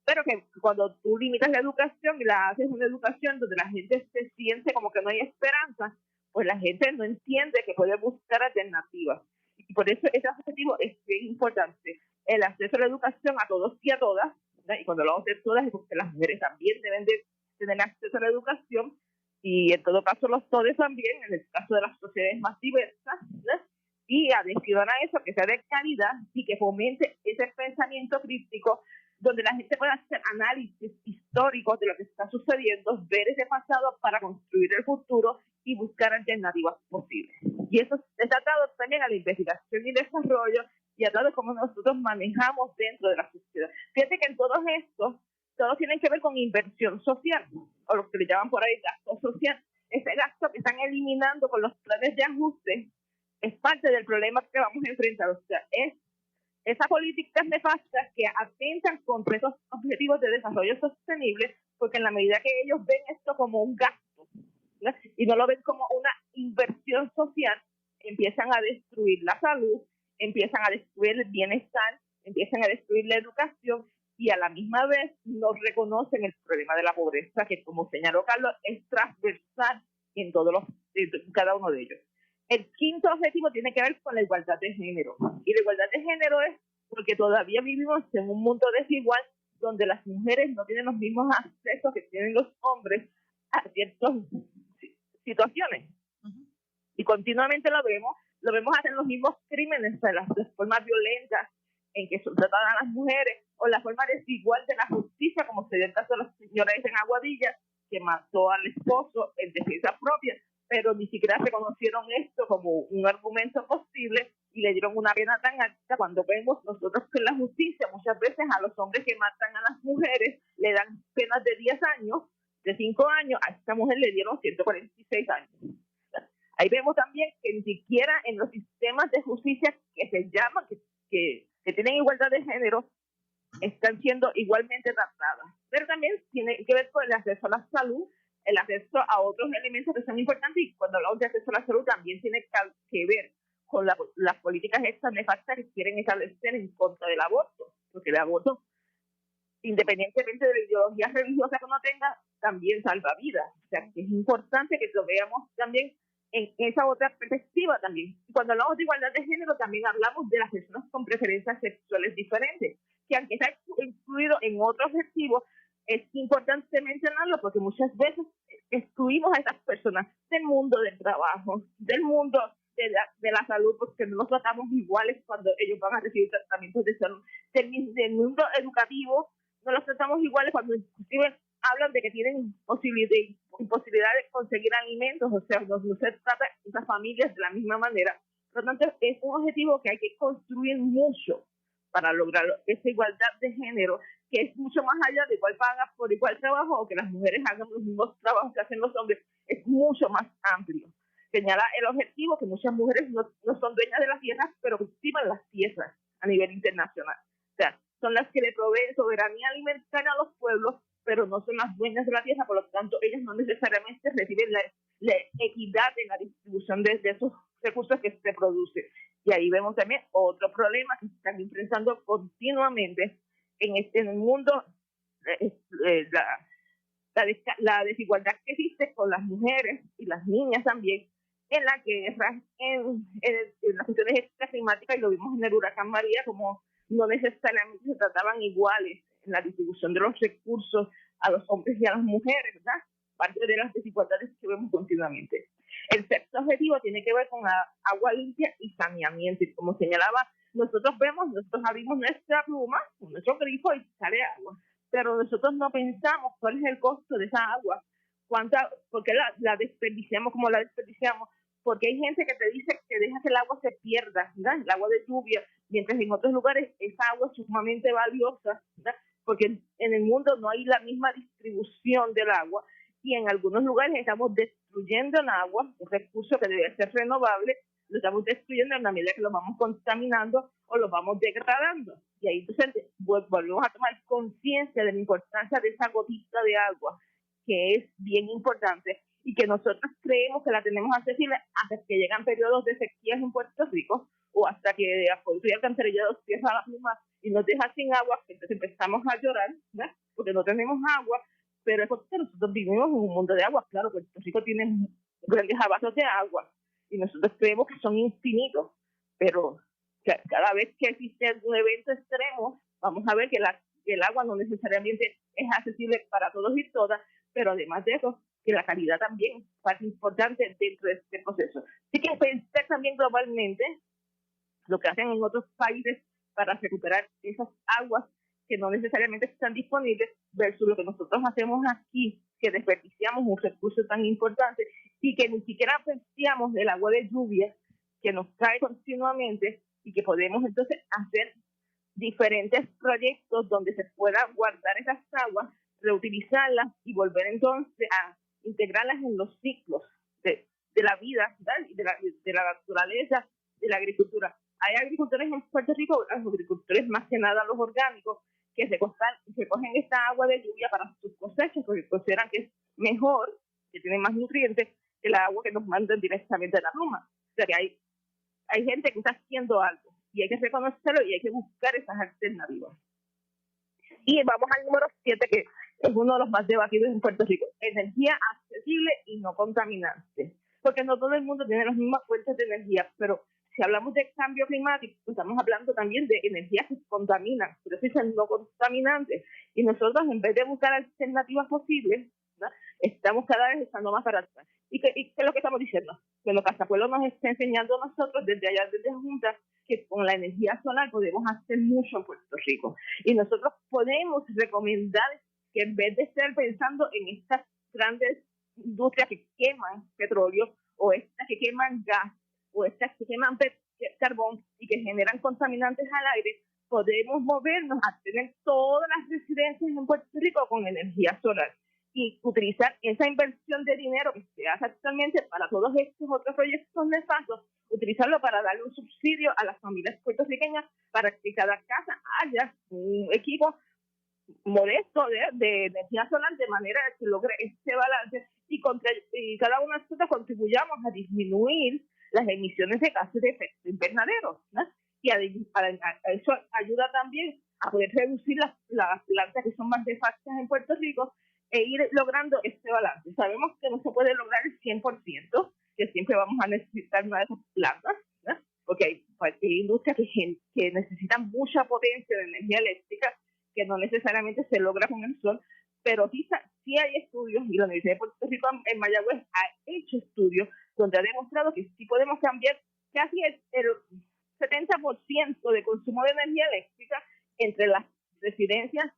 Pero que cuando tú limitas la educación y la haces una educación donde la gente se siente como que no hay esperanza, pues la gente no entiende que puede buscar alternativas. Y por eso ese objetivo es bien importante. El acceso a la educación a todos y a todas, ¿verdad? Y cuando hablamos de todas es porque las mujeres también deben de tener acceso a la educación y en todo caso los todes también, en el caso de las sociedades más diversas, ¿verdad? Y adicionar a eso que sea de calidad y que fomente ese pensamiento crítico donde la gente pueda hacer análisis históricos de lo que está sucediendo, ver ese pasado para construir el futuro y buscar alternativas posibles. Y eso está atado también a la investigación y desarrollo y atado a cómo nosotros manejamos dentro de la sociedad. Fíjate que en todos estos, todos tienen que ver con inversión social, o lo que le llaman por ahí gasto social. Ese gasto que están eliminando con los planes de ajuste es parte del problema que vamos a enfrentar. O sea, es esas políticas nefastas que atentan contra esos objetivos de desarrollo sostenible, porque en la medida que ellos ven esto como un gasto, ¿no? Y no lo ven como una inversión social, empiezan a destruir la salud, empiezan a destruir el bienestar, empiezan a destruir la educación y a la misma vez no reconocen el problema de la pobreza, que como señaló Carlos, es transversal en cada uno de ellos. El quinto objetivo tiene que ver con la igualdad de género. Y la igualdad de género es porque todavía vivimos en un mundo desigual donde las mujeres no tienen los mismos accesos que tienen los hombres a ciertas situaciones. Y continuamente lo vemos hacer los mismos crímenes, o sea, las formas violentas en que son tratadas a las mujeres, o la forma desigual de la justicia, como se dio el caso de la señora en Aguadilla, que mató al esposo en defensa propia, pero ni siquiera reconocieron esto como un argumento posible y le dieron una pena tan alta cuando vemos nosotros que en la justicia muchas veces a los hombres que matan a las mujeres le dan penas de 10 años, de 5 años, a esta mujer le dieron 146 años. Ahí vemos también que ni siquiera en los sistemas de justicia que se llaman, que tienen igualdad de género, están siendo igualmente tratadas. Pero también tiene que ver con el acceso a la salud, el acceso a otros elementos que son importantes, y cuando hablamos de acceso a la salud también tiene que ver con las políticas estas nefastas que quieren establecer en contra del aborto, porque el aborto, independientemente de la ideología religiosa que uno tenga, también salva vidas. O sea, que es importante que lo veamos también en esa otra perspectiva también. Cuando hablamos de igualdad de género, también hablamos de las personas con preferencias sexuales diferentes, que aunque está incluido en otros objetivos, es importante mencionarlo porque muchas veces excluimos a esas personas del mundo del trabajo, del mundo de la salud, porque no los tratamos iguales cuando ellos van a recibir tratamientos de salud, del mundo educativo, no los tratamos iguales cuando inclusive hablan de que tienen imposibilidad de conseguir alimentos, o sea, no se trata a esas familias de la misma manera. Por lo tanto, es un objetivo que hay que construir mucho para lograr esa igualdad de género, que es mucho más allá de igual paga por igual trabajo o que las mujeres hagan los mismos trabajos que hacen los hombres, es mucho más amplio. Señala el objetivo que muchas mujeres no son dueñas de las tierras, pero cultivan las tierras a nivel internacional. O sea, son las que le proveen soberanía alimentaria a los pueblos, pero no son las dueñas de la tierra, por lo tanto, ellas no necesariamente reciben la equidad en la distribución de esos recursos que se producen. Y ahí vemos también otro problema que se están enfrentando continuamente en el mundo, la desigualdad que existe con las mujeres y las niñas también, en la guerra, en las cuestiones climáticas, y lo vimos en el huracán María, como no necesariamente se trataban iguales en la distribución de los recursos a los hombres y a las mujeres, ¿verdad? Parte de las desigualdades que vemos continuamente. El sexto objetivo tiene que ver con agua limpia y saneamiento. Y como señalaba, nosotros abrimos nuestra pluma, nuestro grifo y sale agua. Pero nosotros no pensamos cuál es el costo de esa agua, por qué la desperdiciamos como la desperdiciamos, porque hay gente que te dice que deja que el agua se pierda, ¿verdad? El agua de lluvia, mientras en otros lugares esa agua es sumamente valiosa, ¿verdad? Porque en el mundo no hay la misma distribución del agua y en algunos lugares estamos destruyendo el agua, un recurso que debe ser renovable, lo estamos destruyendo en la medida que lo vamos contaminando o lo vamos degradando. Y ahí entonces volvemos a tomar conciencia de la importancia de esa gotita de agua, que es bien importante y que nosotros creemos que la tenemos accesible hasta que llegan periodos de sequías en Puerto Rico o hasta que la Policía de Alcantarillado cierra la pluma y nos deja sin agua, entonces empezamos a llorar, ¿verdad? Porque no tenemos agua, pero es porque nosotros vivimos en un mundo de agua. Claro, Puerto Rico tiene grandes abastos de agua y nosotros creemos que son infinitos, pero cada vez que existe un evento extremo, vamos a ver que el agua no necesariamente es accesible para todos y todas, pero además de eso, que la calidad también es parte importante dentro de este proceso. Así que pensar también globalmente lo que hacen en otros países para recuperar esas aguas que no necesariamente están disponibles versus lo que nosotros hacemos aquí, que desperdiciamos un recurso tan importante y que ni siquiera apreciamos el agua de lluvia que nos cae continuamente y que podemos entonces hacer diferentes proyectos donde se pueda guardar esas aguas, reutilizarlas y volver entonces a integrarlas en los ciclos de la vida, ¿verdad? Y de la naturaleza, de la agricultura. Hay agricultores en Puerto Rico, agricultores más que nada los orgánicos, que recogen esta agua de lluvia para sus cosechas porque consideran que es mejor, que tiene más nutrientes que el agua que nos mandan directamente a la pluma. O sea que hay gente que está haciendo algo y hay que reconocerlo y hay que buscar esas alternativas. Y vamos al número 7, que es uno de los más debatidos en Puerto Rico: energía accesible y no contaminante. Porque no todo el mundo tiene las mismas fuentes de energía, pero si hablamos de cambio climático, estamos hablando también de energías que contaminan, pero sí son no contaminantes. Y nosotros, en vez de buscar alternativas posibles, ¿no?, estamos cada vez estando más para atrás. ¿Y qué es lo que estamos diciendo? Que lo que Casapuelo nos está enseñando a nosotros desde allá, desde Junta, que con la energía solar podemos hacer mucho en Puerto Rico. Y nosotros podemos recomendar que en vez de estar pensando en estas grandes industrias que queman petróleo, o estas que queman gas, o estas que queman carbón y que generan contaminantes al aire, podemos movernos a tener todas las residencias en Puerto Rico con energía solar y utilizar esa inversión de dinero que se hace actualmente para todos estos otros proyectos nefastos, utilizarlo para darle un subsidio a las familias puertorriqueñas para que cada casa haya un equipo modesto de energía solar, de manera que logre este balance y cada uno de nosotros contribuyamos a disminuir las emisiones de gases de efecto invernadero, ¿no? Y a eso ayuda también a poder reducir las plantas que son más nefastas en Puerto Rico e ir logrando este balance. Sabemos que no se puede lograr el 100%, que siempre vamos a necesitar una de esas plantas, ¿no? Porque hay industrias que necesitan mucha potencia de energía eléctrica que no necesariamente se logra con el sol, pero sí hay estudios, y la Universidad de Puerto Rico en Mayagüez ha hecho estudios donde ha demostrado que sí podemos cambiar casi el 70% de consumo de energía eléctrica entre las residencias,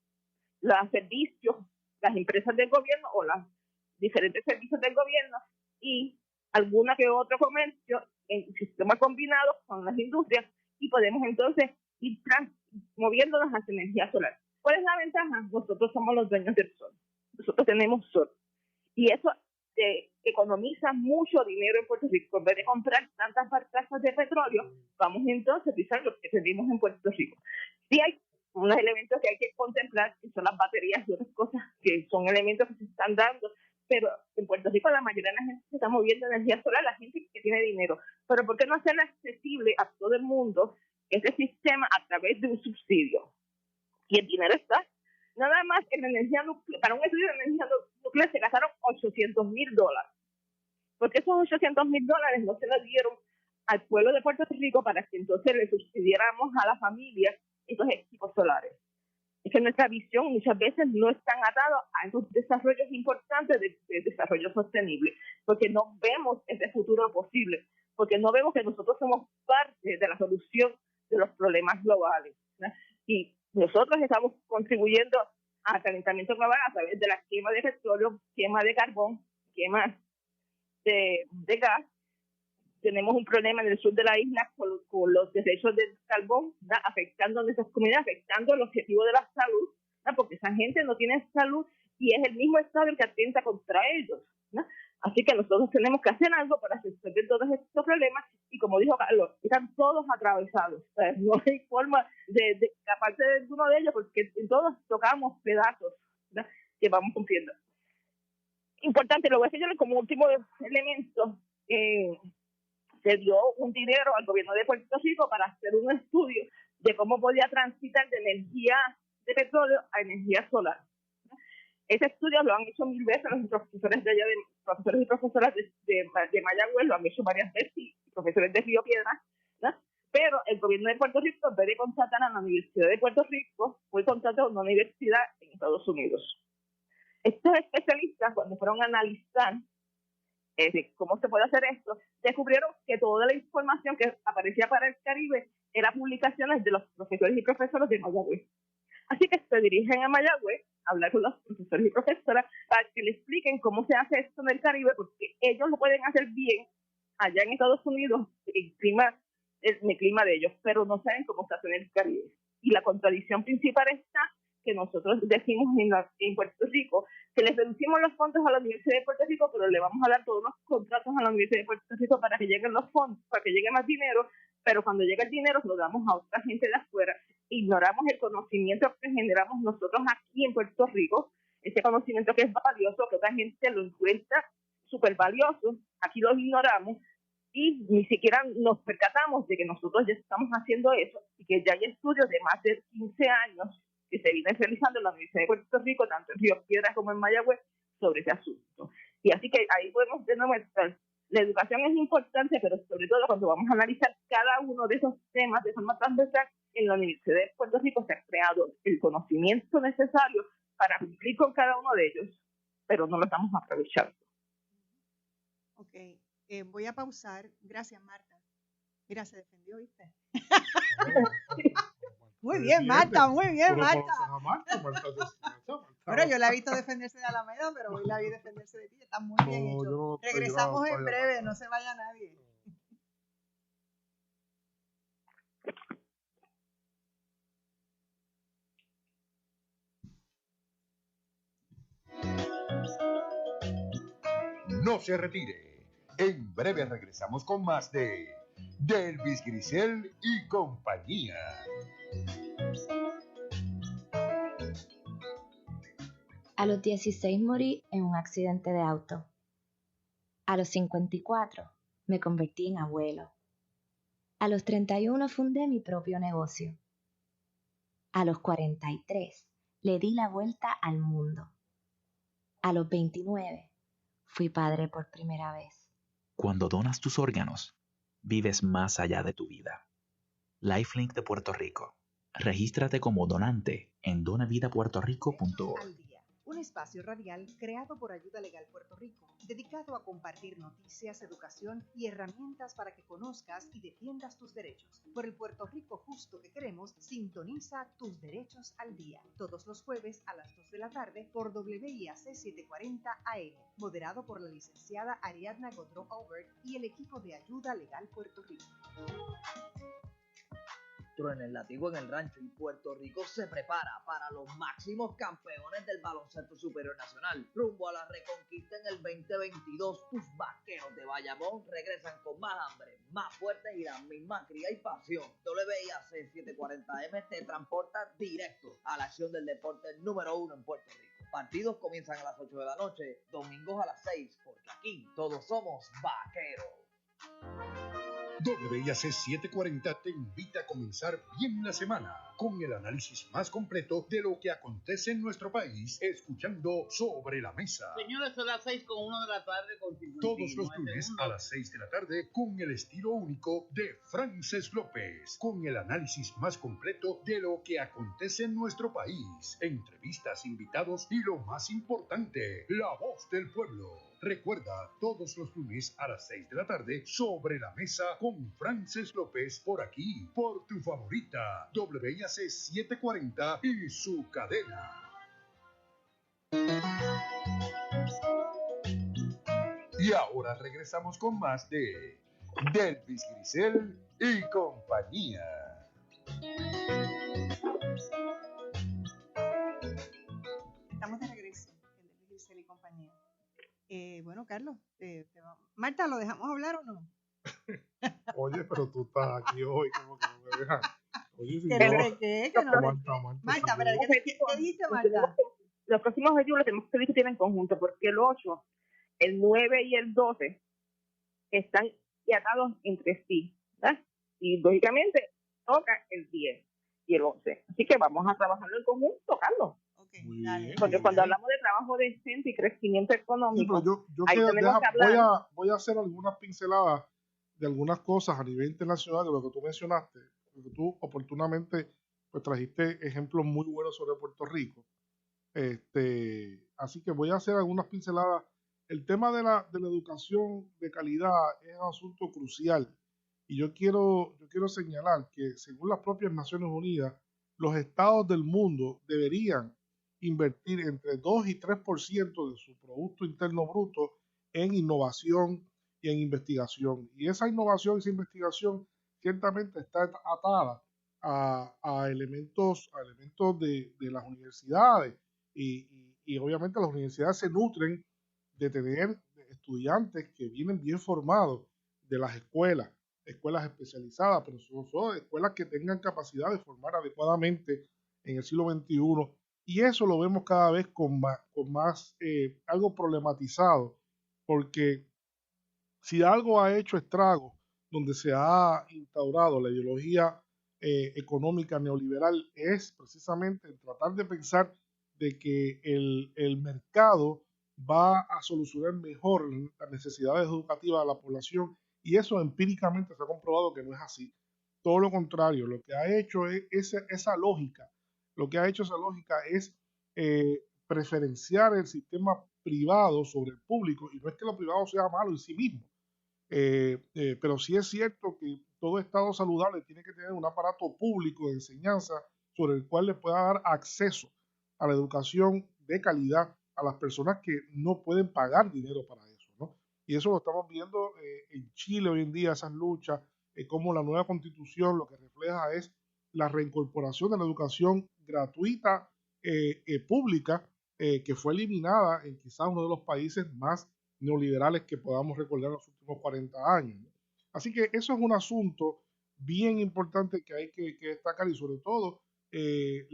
los servicios, las empresas del gobierno o los diferentes servicios del gobierno y alguna que otro comercio en sistema combinado con las industrias, y podemos entonces ir moviéndonos hacia energía solar. ¿Cuál es la ventaja? Nosotros somos los dueños del sol. Nosotros tenemos sol. Y eso economiza mucho dinero en Puerto Rico. En vez de comprar tantas barcazas de petróleo, vamos entonces a utilizar lo que tenemos en Puerto Rico. Sí hay unos elementos que hay que contemplar, que son las baterías y otras cosas que son elementos que se están dando, pero en Puerto Rico la mayoría de la gente se está moviendo energía solar, la gente que tiene dinero. Pero ¿por qué no hacerlo accesible a todo el mundo ese sistema a través de un subsidio? Y el dinero está. Nada más en energía nuclear, para un estudio de energía nuclear se gastaron $800,000. Porque esos $800,000 no se los dieron al pueblo de Puerto Rico para que entonces le subsidiáramos a las familias estos equipos solares. Es que nuestra visión muchas veces no están atados a esos desarrollos importantes de desarrollo sostenible, porque no vemos ese futuro posible, porque no vemos que nosotros somos parte de la solución de los problemas globales, ¿no? Y nosotros estamos contribuyendo al calentamiento global a través de la quema de petróleo, quema de carbón, quema de gas. Tenemos un problema en el sur de la isla con los desechos del carbón, ¿no? Afectando a nuestras comunidades, afectando el objetivo de la salud, ¿no? Porque esa gente no tiene salud y es el mismo Estado el que atenta contra ellos, ¿no? Así que nosotros tenemos que hacer algo para resolver todos estos problemas y, como dijo Carlos, están todos atravesados. O sea, no hay forma de escaparte de uno de ellos porque todos tocamos pedazos, ¿no? Que vamos cumpliendo. Importante, lo voy a decir como último elemento. Se dio un dinero al gobierno de Puerto Rico para hacer un estudio de cómo podía transitar de energía de petróleo a energía solar. Ese estudio lo han hecho 1000 veces los profesores de allá, profesores y profesoras de Mayagüez, lo han hecho varias veces, y profesores de Río Piedras, ¿no? Pero el gobierno de Puerto Rico, en vez de contratar a la Universidad de Puerto Rico, fue contratado a una universidad en Estados Unidos. Estos especialistas, cuando fueron a analizar cómo se puede hacer esto, descubrieron que toda la información que aparecía para el Caribe era publicaciones de los profesores y profesoras de Mayagüez. Así que se dirigen a Mayagüez a hablar con los profesores y profesoras para que le expliquen cómo se hace esto en el Caribe, porque ellos lo pueden hacer bien allá en Estados Unidos, el clima de ellos, pero no saben cómo se hace en el Caribe. Y la contradicción principal está que nosotros decimos en Puerto Rico que les reducimos los fondos a la Universidad de Puerto Rico, pero le vamos a dar todos los contratos a la Universidad de Puerto Rico para que lleguen los fondos, para que llegue más dinero, pero cuando llega el dinero lo damos a otra gente de afuera. Ignoramos el conocimiento que generamos nosotros aquí en Puerto Rico, ese conocimiento que es valioso, que otra gente lo encuentra súper valioso, aquí lo ignoramos y ni siquiera nos percatamos de que nosotros ya estamos haciendo eso y que ya hay estudios de más de 15 años que se vienen realizando en la Universidad de Puerto Rico, tanto en Río Piedras como en Mayagüez, sobre ese asunto. Y así que ahí podemos denuestrar. La educación es importante, pero sobre todo cuando vamos a analizar cada uno de esos temas de forma transversal, en la Universidad de Puerto Rico se ha creado el conocimiento necesario para cumplir con cada uno de ellos, pero no lo estamos aprovechando. Ok, voy a pausar. Gracias, Marta. Mira, se defendió, ¿viste? Muy bien, Marta, muy bien, Marta. Bueno, yo la he visto defenderse de Alameda, pero hoy la vi defenderse de ti. Está muy bien hecho. Regresamos en breve, no se vaya nadie. No se retire. En breve regresamos con más de Delvis Grisel y compañía. A los 16 morí en un accidente de auto. A los 54 me convertí en abuelo. A los 31 fundé mi propio negocio. A los 43 le di la vuelta al mundo. A los 29 fui padre por primera vez. Cuando donas tus órganos, vives más allá de tu vida. Lifelink de Puerto Rico. Regístrate como donante en donavidapuertorico.org. Al día, un espacio radial creado por Ayuda Legal Puerto Rico, dedicado a compartir noticias, educación y herramientas para que conozcas y defiendas tus derechos. Por el Puerto Rico justo que queremos, sintoniza Tus Derechos al Día, todos los jueves a las 2 de la tarde por WIAC 740 AM, moderado por la licenciada Ariadna Godreau Albert y el equipo de Ayuda Legal Puerto Rico. En el latigo en el rancho y Puerto Rico se prepara para los máximos campeones del baloncesto superior nacional. Rumbo a la reconquista en el 2022, tus vaqueros de Bayamón regresan con más hambre, más fuertes y la misma cría y pasión. WIAC 740M te transporta directo a la acción del deporte número 1 en Puerto Rico. Partidos comienzan a las 8 de la noche, domingos a las 6, porque aquí todos somos vaqueros. WIAC 740 te invita a comenzar bien la semana con el análisis más completo de lo que acontece en nuestro país, escuchando Sobre la Mesa. Señores, son las 6:01 de la tarde con 59 Todos los lunes a las 6 de la tarde con el estilo único de Frances López, con el análisis más completo de lo que acontece en nuestro país, entrevistas, invitados y lo más importante, la voz del pueblo. Recuerda, todos los lunes a las 6 de la tarde, Sobre la Mesa con Frances López, por aquí, por tu favorita, WIAC 740 y su cadena. Y ahora regresamos con más de Delvis Grisel y compañía. Estamos de regreso en Delvis Grisel y compañía. Bueno, Carlos, Marta, ¿lo dejamos hablar o no? Oye, pero tú estás aquí hoy, como que no me dejas. Oye, si ¿Qué? no, Que no. Marta, ¿Qué dice Marta? Los próximos objetivos los tenemos que discutir en conjunto, porque el 8, el 9 y el 12 están atados entre sí, ¿verdad? Y lógicamente toca el 10 y el 11. Así que vamos a trabajarlo en conjunto, Carlos. Muy bien, porque cuando hablamos de trabajo decente y crecimiento económico, yo ahí tenemos que hablar. voy a hacer algunas pinceladas de algunas cosas a nivel internacional de lo que tú mencionaste, porque tú oportunamente pues trajiste ejemplos muy buenos sobre Puerto Rico. Así que voy a hacer algunas pinceladas. El tema de la educación de calidad es un asunto crucial y yo quiero señalar que según las propias Naciones Unidas, los estados del mundo deberían invertir entre 2 y 3% de su Producto Interno Bruto en innovación y en investigación. Y esa innovación y esa investigación ciertamente está atada a elementos de las universidades y obviamente las universidades se nutren de tener estudiantes que vienen bien formados de las escuelas especializadas, pero son escuelas que tengan capacidad de formar adecuadamente en el siglo XXI. Y eso lo vemos cada vez con más algo problematizado, porque si algo ha hecho estragos donde se ha instaurado la ideología económica neoliberal es precisamente tratar de pensar de que el mercado va a solucionar mejor las necesidades educativas de la población, y eso empíricamente se ha comprobado que no es así. Todo lo contrario, lo que ha hecho es esa lógica. Lo que ha hecho esa lógica es preferenciar el sistema privado sobre el público, y no es que lo privado sea malo en sí mismo, pero sí es cierto que todo estado saludable tiene que tener un aparato público de enseñanza sobre el cual le pueda dar acceso a la educación de calidad a las personas que no pueden pagar dinero para eso, ¿no? Y eso lo estamos viendo en Chile hoy en día, esas luchas, como la nueva constitución lo que refleja es la reincorporación de la educación gratuita pública que fue eliminada en quizás uno de los países más neoliberales que podamos recordar en los últimos 40 años, ¿no? Así que eso es un asunto bien importante que hay que destacar, y sobre todo el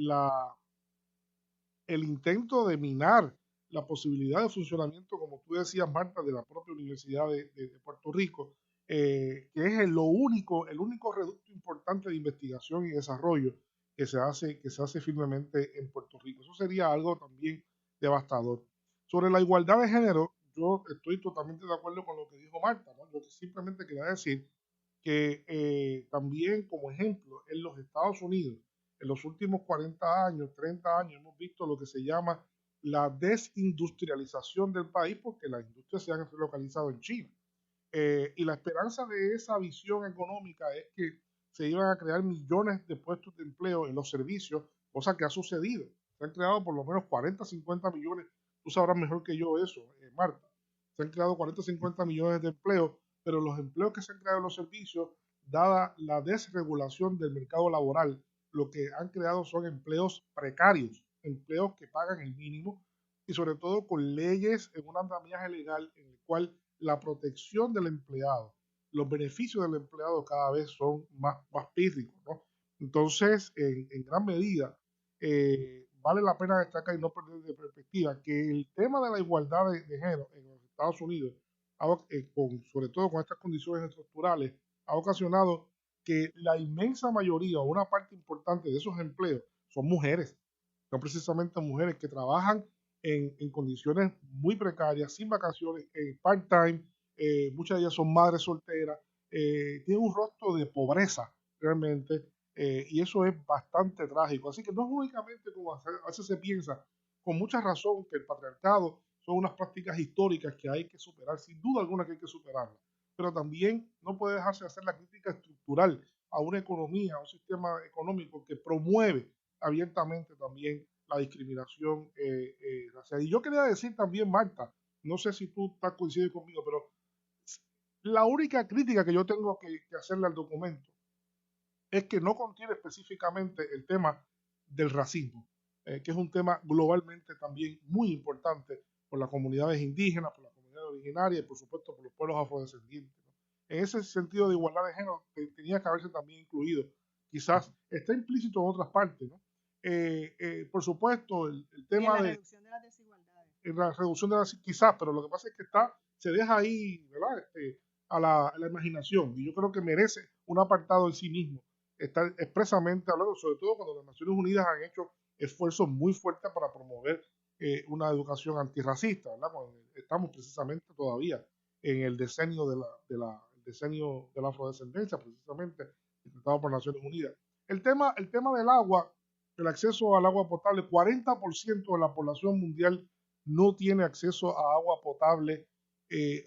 intento de minar la posibilidad de funcionamiento, como tú decías, Marta, de la propia Universidad de Puerto Rico, que es el único reducto importante de investigación y desarrollo que se hace firmemente en Puerto Rico. Eso sería algo también devastador. Sobre la igualdad de género, yo estoy totalmente de acuerdo con lo que dijo Marta, ¿no? Yo simplemente quería decir que también como ejemplo, en los Estados Unidos, en los últimos 40 años, 30 años, hemos visto lo que se llama la desindustrialización del país porque las industrias se han relocalizado en China. Y la esperanza de esa visión económica es que se iban a crear millones de puestos de empleo en los servicios, cosa que ha sucedido. Se han creado por lo menos 40, 50 millones. Tú sabrás mejor que yo eso, Marta. Se han creado 40, 50 millones de empleos, pero los empleos que se han creado en los servicios, dada la desregulación del mercado laboral, lo que han creado son empleos precarios, empleos que pagan el mínimo y sobre todo con leyes en un andamiaje legal en el cual la protección del empleado, los beneficios del empleado cada vez son más pírricos, ¿no? Entonces, en gran medida, vale la pena destacar y no perder de perspectiva que el tema de la igualdad de género en los Estados Unidos, sobre todo con estas condiciones estructurales, ha ocasionado que la inmensa mayoría o una parte importante de esos empleos son mujeres, son precisamente mujeres que trabajan en condiciones muy precarias, sin vacaciones, part-time, muchas de ellas son madres solteras, tienen un rostro de pobreza realmente, y eso es bastante trágico. Así que no es únicamente como a veces se piensa, con mucha razón, que el patriarcado son unas prácticas históricas que hay que superar, sin duda alguna que hay que superarlas, pero también no puede dejarse de hacer la crítica estructural a una economía, a un sistema económico que promueve abiertamente también la discriminación racial. Y yo quería decir también, Marta, no sé si tú estás coincides conmigo, pero la única crítica que yo tengo que hacerle al documento es que no contiene específicamente el tema del racismo, que es un tema globalmente también muy importante por las comunidades indígenas, por las comunidades originarias y por supuesto por los pueblos afrodescendientes, ¿no? En ese sentido de igualdad de género tenía que haberse también incluido. Quizás está implícito en otras partes, ¿no? Por supuesto, el tema de la reducción de las desigualdades. La reducción de las, quizás, pero lo que pasa es que se deja ahí, ¿verdad? A la imaginación, y yo creo que merece un apartado en sí mismo, estar expresamente hablando, sobre todo cuando las Naciones Unidas han hecho esfuerzos muy fuertes para promover una educación antirracista, ¿verdad? Cuando estamos precisamente todavía en el decenio de la afrodescendencia, precisamente tratado por Naciones Unidas. El tema del agua, el acceso al agua potable, 40% de la población mundial no tiene acceso a agua potable,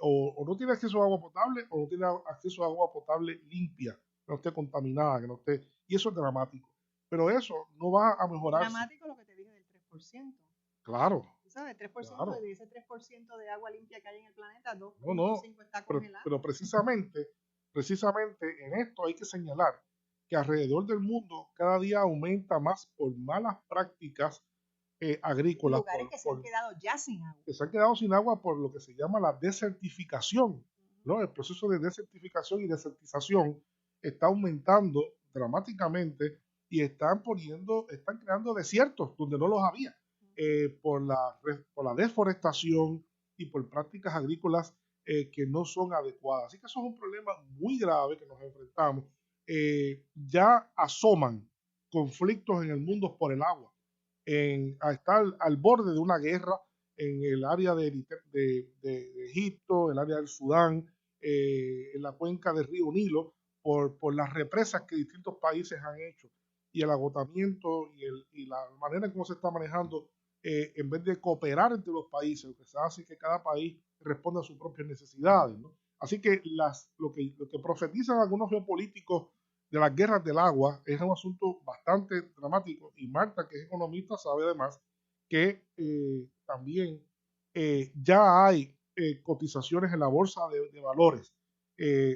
o no tiene acceso a agua potable, o no tiene acceso a agua potable limpia, que no esté contaminada, que no esté, y eso es dramático. Pero eso no va a mejorar. Dramático lo que te dije del 3%. Claro. ¿Sabes? 3%, claro. De ese 3% de agua limpia que hay en el planeta, 2.5 no, está congelado. Pero precisamente en esto hay que señalar que alrededor del mundo cada día aumenta más por malas prácticas agrícolas. Lugares que se han quedado ya sin agua. Que se han quedado sin agua por lo que se llama la desertificación, ¿no? El proceso de desertificación y desertización está aumentando dramáticamente y están creando desiertos donde no los había, por la deforestación y por prácticas agrícolas que no son adecuadas. Así que eso es un problema muy grave que nos enfrentamos. Ya asoman conflictos en el mundo por el agua. Está al borde de una guerra en el área de Egipto, el área del Sudán, en la cuenca del río Nilo, por las represas que distintos países han hecho y el agotamiento y la manera en cómo se está manejando, en vez de cooperar entre los países, lo que se hace es que cada país responda a sus propias necesidades, ¿no? Así que lo que profetizan algunos geopolíticos de las guerras del agua es un asunto bastante dramático, y Marta, que es economista, sabe además que también ya hay cotizaciones en la bolsa de valores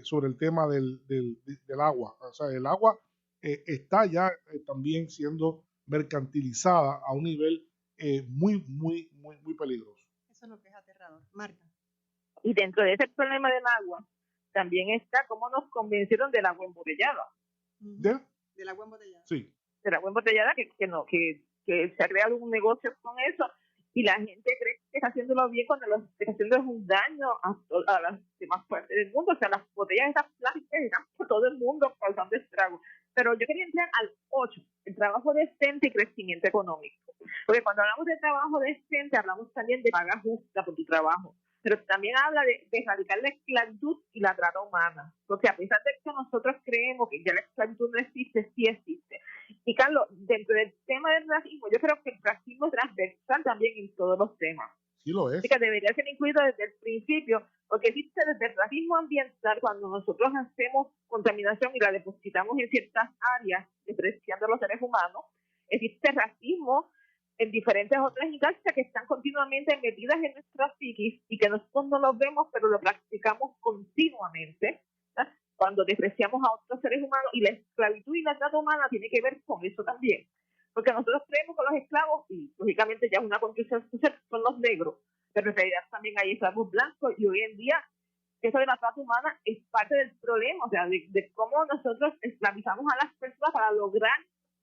sobre el tema del agua. O sea, el agua está ya también siendo mercantilizada a un nivel muy peligroso. Eso es lo que es aterrador. Marta. Y dentro de ese problema del agua, también está cómo nos convencieron del agua embotellada. ¿Del agua embotellada? Sí. Del agua embotellada, que se ha creado un negocio con eso, y la gente cree que está haciéndolo bien cuando lo está haciendo es un daño a las demás partes del mundo. O sea, las botellas esas plásticas están por todo el mundo causando estragos. Pero yo quería entrar al 8, el trabajo decente y crecimiento económico. Porque cuando hablamos de trabajo decente, hablamos también de paga justa por tu trabajo. pero también habla de erradicar la esclavitud y la trata humana, porque a pesar de que nosotros creemos que ya la esclavitud no existe, sí existe. Y Carlos, dentro del tema del racismo, yo creo que el racismo es transversal también en todos los temas. Sí lo es. Así que debería ser incluido desde el principio, porque existe desde el racismo ambiental cuando nosotros hacemos contaminación y la depositamos en ciertas áreas, despreciando a los seres humanos. Existe racismo en diferentes otras instancias que están continuamente metidas en nuestra psiquis y que nosotros no los vemos, pero lo practicamos continuamente, ¿verdad? Cuando despreciamos a otros seres humanos, y la esclavitud y la trata humana tiene que ver con eso también. Porque nosotros creemos que los esclavos, y lógicamente ya es una construcción social, son los negros, pero en realidad también hay esclavos blancos, y hoy en día eso de la trata humana es parte del problema, o sea, de cómo nosotros esclavizamos a las personas para lograr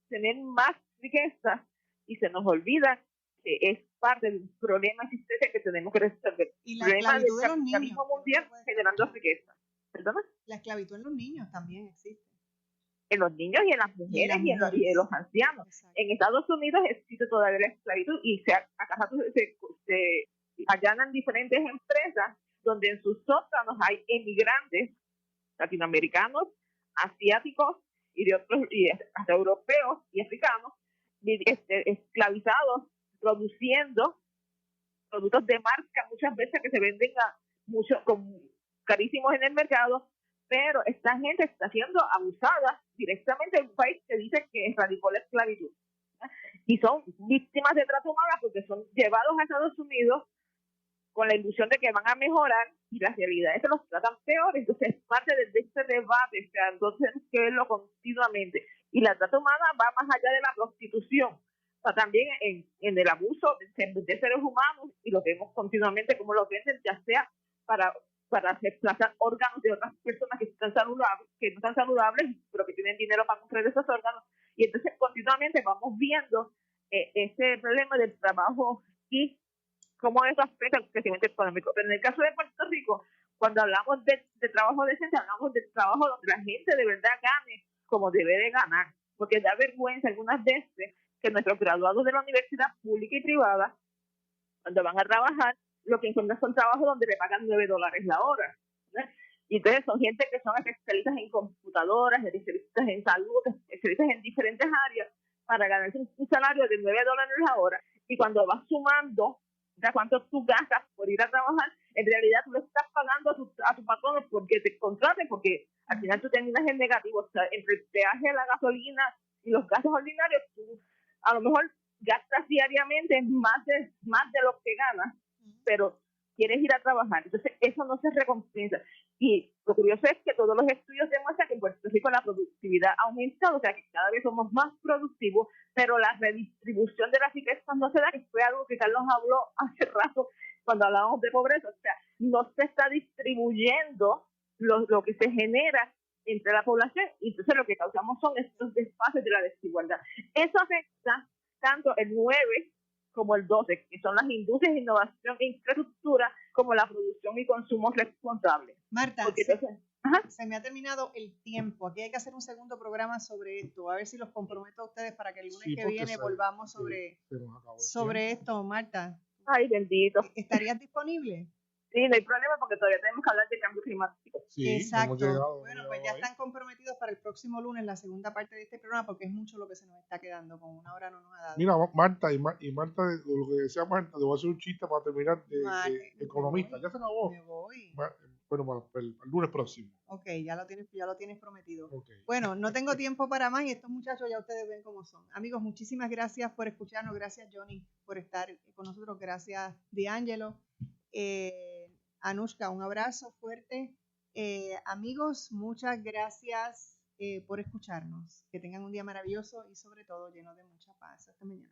tener más riqueza, y se nos olvida que es parte del problema existente que tenemos que resolver. Y la problema del esclavitud de los niños capitalismo mundial generando riqueza. ¿Perdona? La esclavitud en los niños también existe. En los niños y en las mujeres y en los ancianos. Exacto. En Estados Unidos existe todavía la esclavitud y acá se allanan diferentes empresas donde en sus sótanos hay emigrantes latinoamericanos, asiáticos y de otros, y hasta europeos y africanos, esclavizados, produciendo productos de marca muchas veces que se venden carísimos en el mercado, pero esta gente está siendo abusada directamente en un país que dice que erradicó la esclavitud, ¿eh? Y son víctimas de trata humana porque son llevados a Estados Unidos con la ilusión de que van a mejorar, y la realidad es que los tratan peor. Entonces es parte de este debate, o sea, entonces tenemos que verlo continuamente. Y la trata humana va más allá de la prostitución, va también en el abuso de seres humanos, y lo vemos continuamente como lo venden, ya sea para reemplazar órganos de otras personas que no están saludables, pero que tienen dinero para comprar esos órganos. Y entonces continuamente vamos viendo ese problema del trabajo y cómo eso afecta al crecimiento económico. Pero en el caso de Puerto Rico, cuando hablamos de trabajo decente, hablamos de trabajo donde la gente de verdad gane como debe de ganar, porque da vergüenza algunas veces que nuestros graduados de la universidad pública y privada, cuando van a trabajar, lo que encuentran son trabajos donde le pagan $9 la hora, ¿no? Y entonces son gente que son especialistas en computadoras, especialistas en salud, especialistas en diferentes áreas, para ganarse un salario de $9 la hora. Y cuando vas sumando de cuánto tú gastas por ir a trabajar, en realidad tú le estás pagando a tu patrón porque te contrate, porque al final tú terminas en negativo. O sea, entre el peaje, la gasolina y los gastos ordinarios, tú a lo mejor gastas diariamente más de lo que ganas, pero quieres ir a trabajar. Entonces eso no se recompensa. Y lo curioso es que todos los estudios demuestran que en Puerto Rico la productividad ha aumentado, o sea que cada vez somos más productivos, pero la redistribución de las riquezas no se da, que fue algo que Carlos habló hace rato cuando hablábamos de pobreza. O sea, no se está distribuyendo lo que se genera entre la población, y entonces lo que causamos son estos desfases de la desigualdad. Eso afecta tanto el 9 como el 12, que son las industrias de innovación e infraestructura, como la producción y consumo responsable. Marta, se me ha terminado el tiempo. Aquí hay que hacer un segundo programa sobre esto. A ver si los comprometo a ustedes para que el lunes que viene volvamos sobre esto, Marta. Ay, bendito. ¿Estarías disponible? Sí, no hay problema porque todavía tenemos que hablar de cambio climático. Sí, exacto. Bueno, pues ya están comprometidos para el próximo lunes la segunda parte de este programa, porque es mucho lo que se nos está quedando, con una hora no nos ha dado. Mira, Marta, y Marta, lo que decía Marta, le voy a hacer un chiste para terminar de economista. Ya se acabó. Me voy. Bueno, para el lunes próximo. Ok, ya lo tienes prometido. Okay. Bueno, no tengo tiempo para más, y estos muchachos ya ustedes ven cómo son. Amigos, muchísimas gracias por escucharnos. Gracias, Johnny, por estar con nosotros. Gracias, D'Angelo. Anushka, un abrazo fuerte. Amigos, muchas gracias por escucharnos. Que tengan un día maravilloso y sobre todo lleno de mucha paz. Hasta mañana.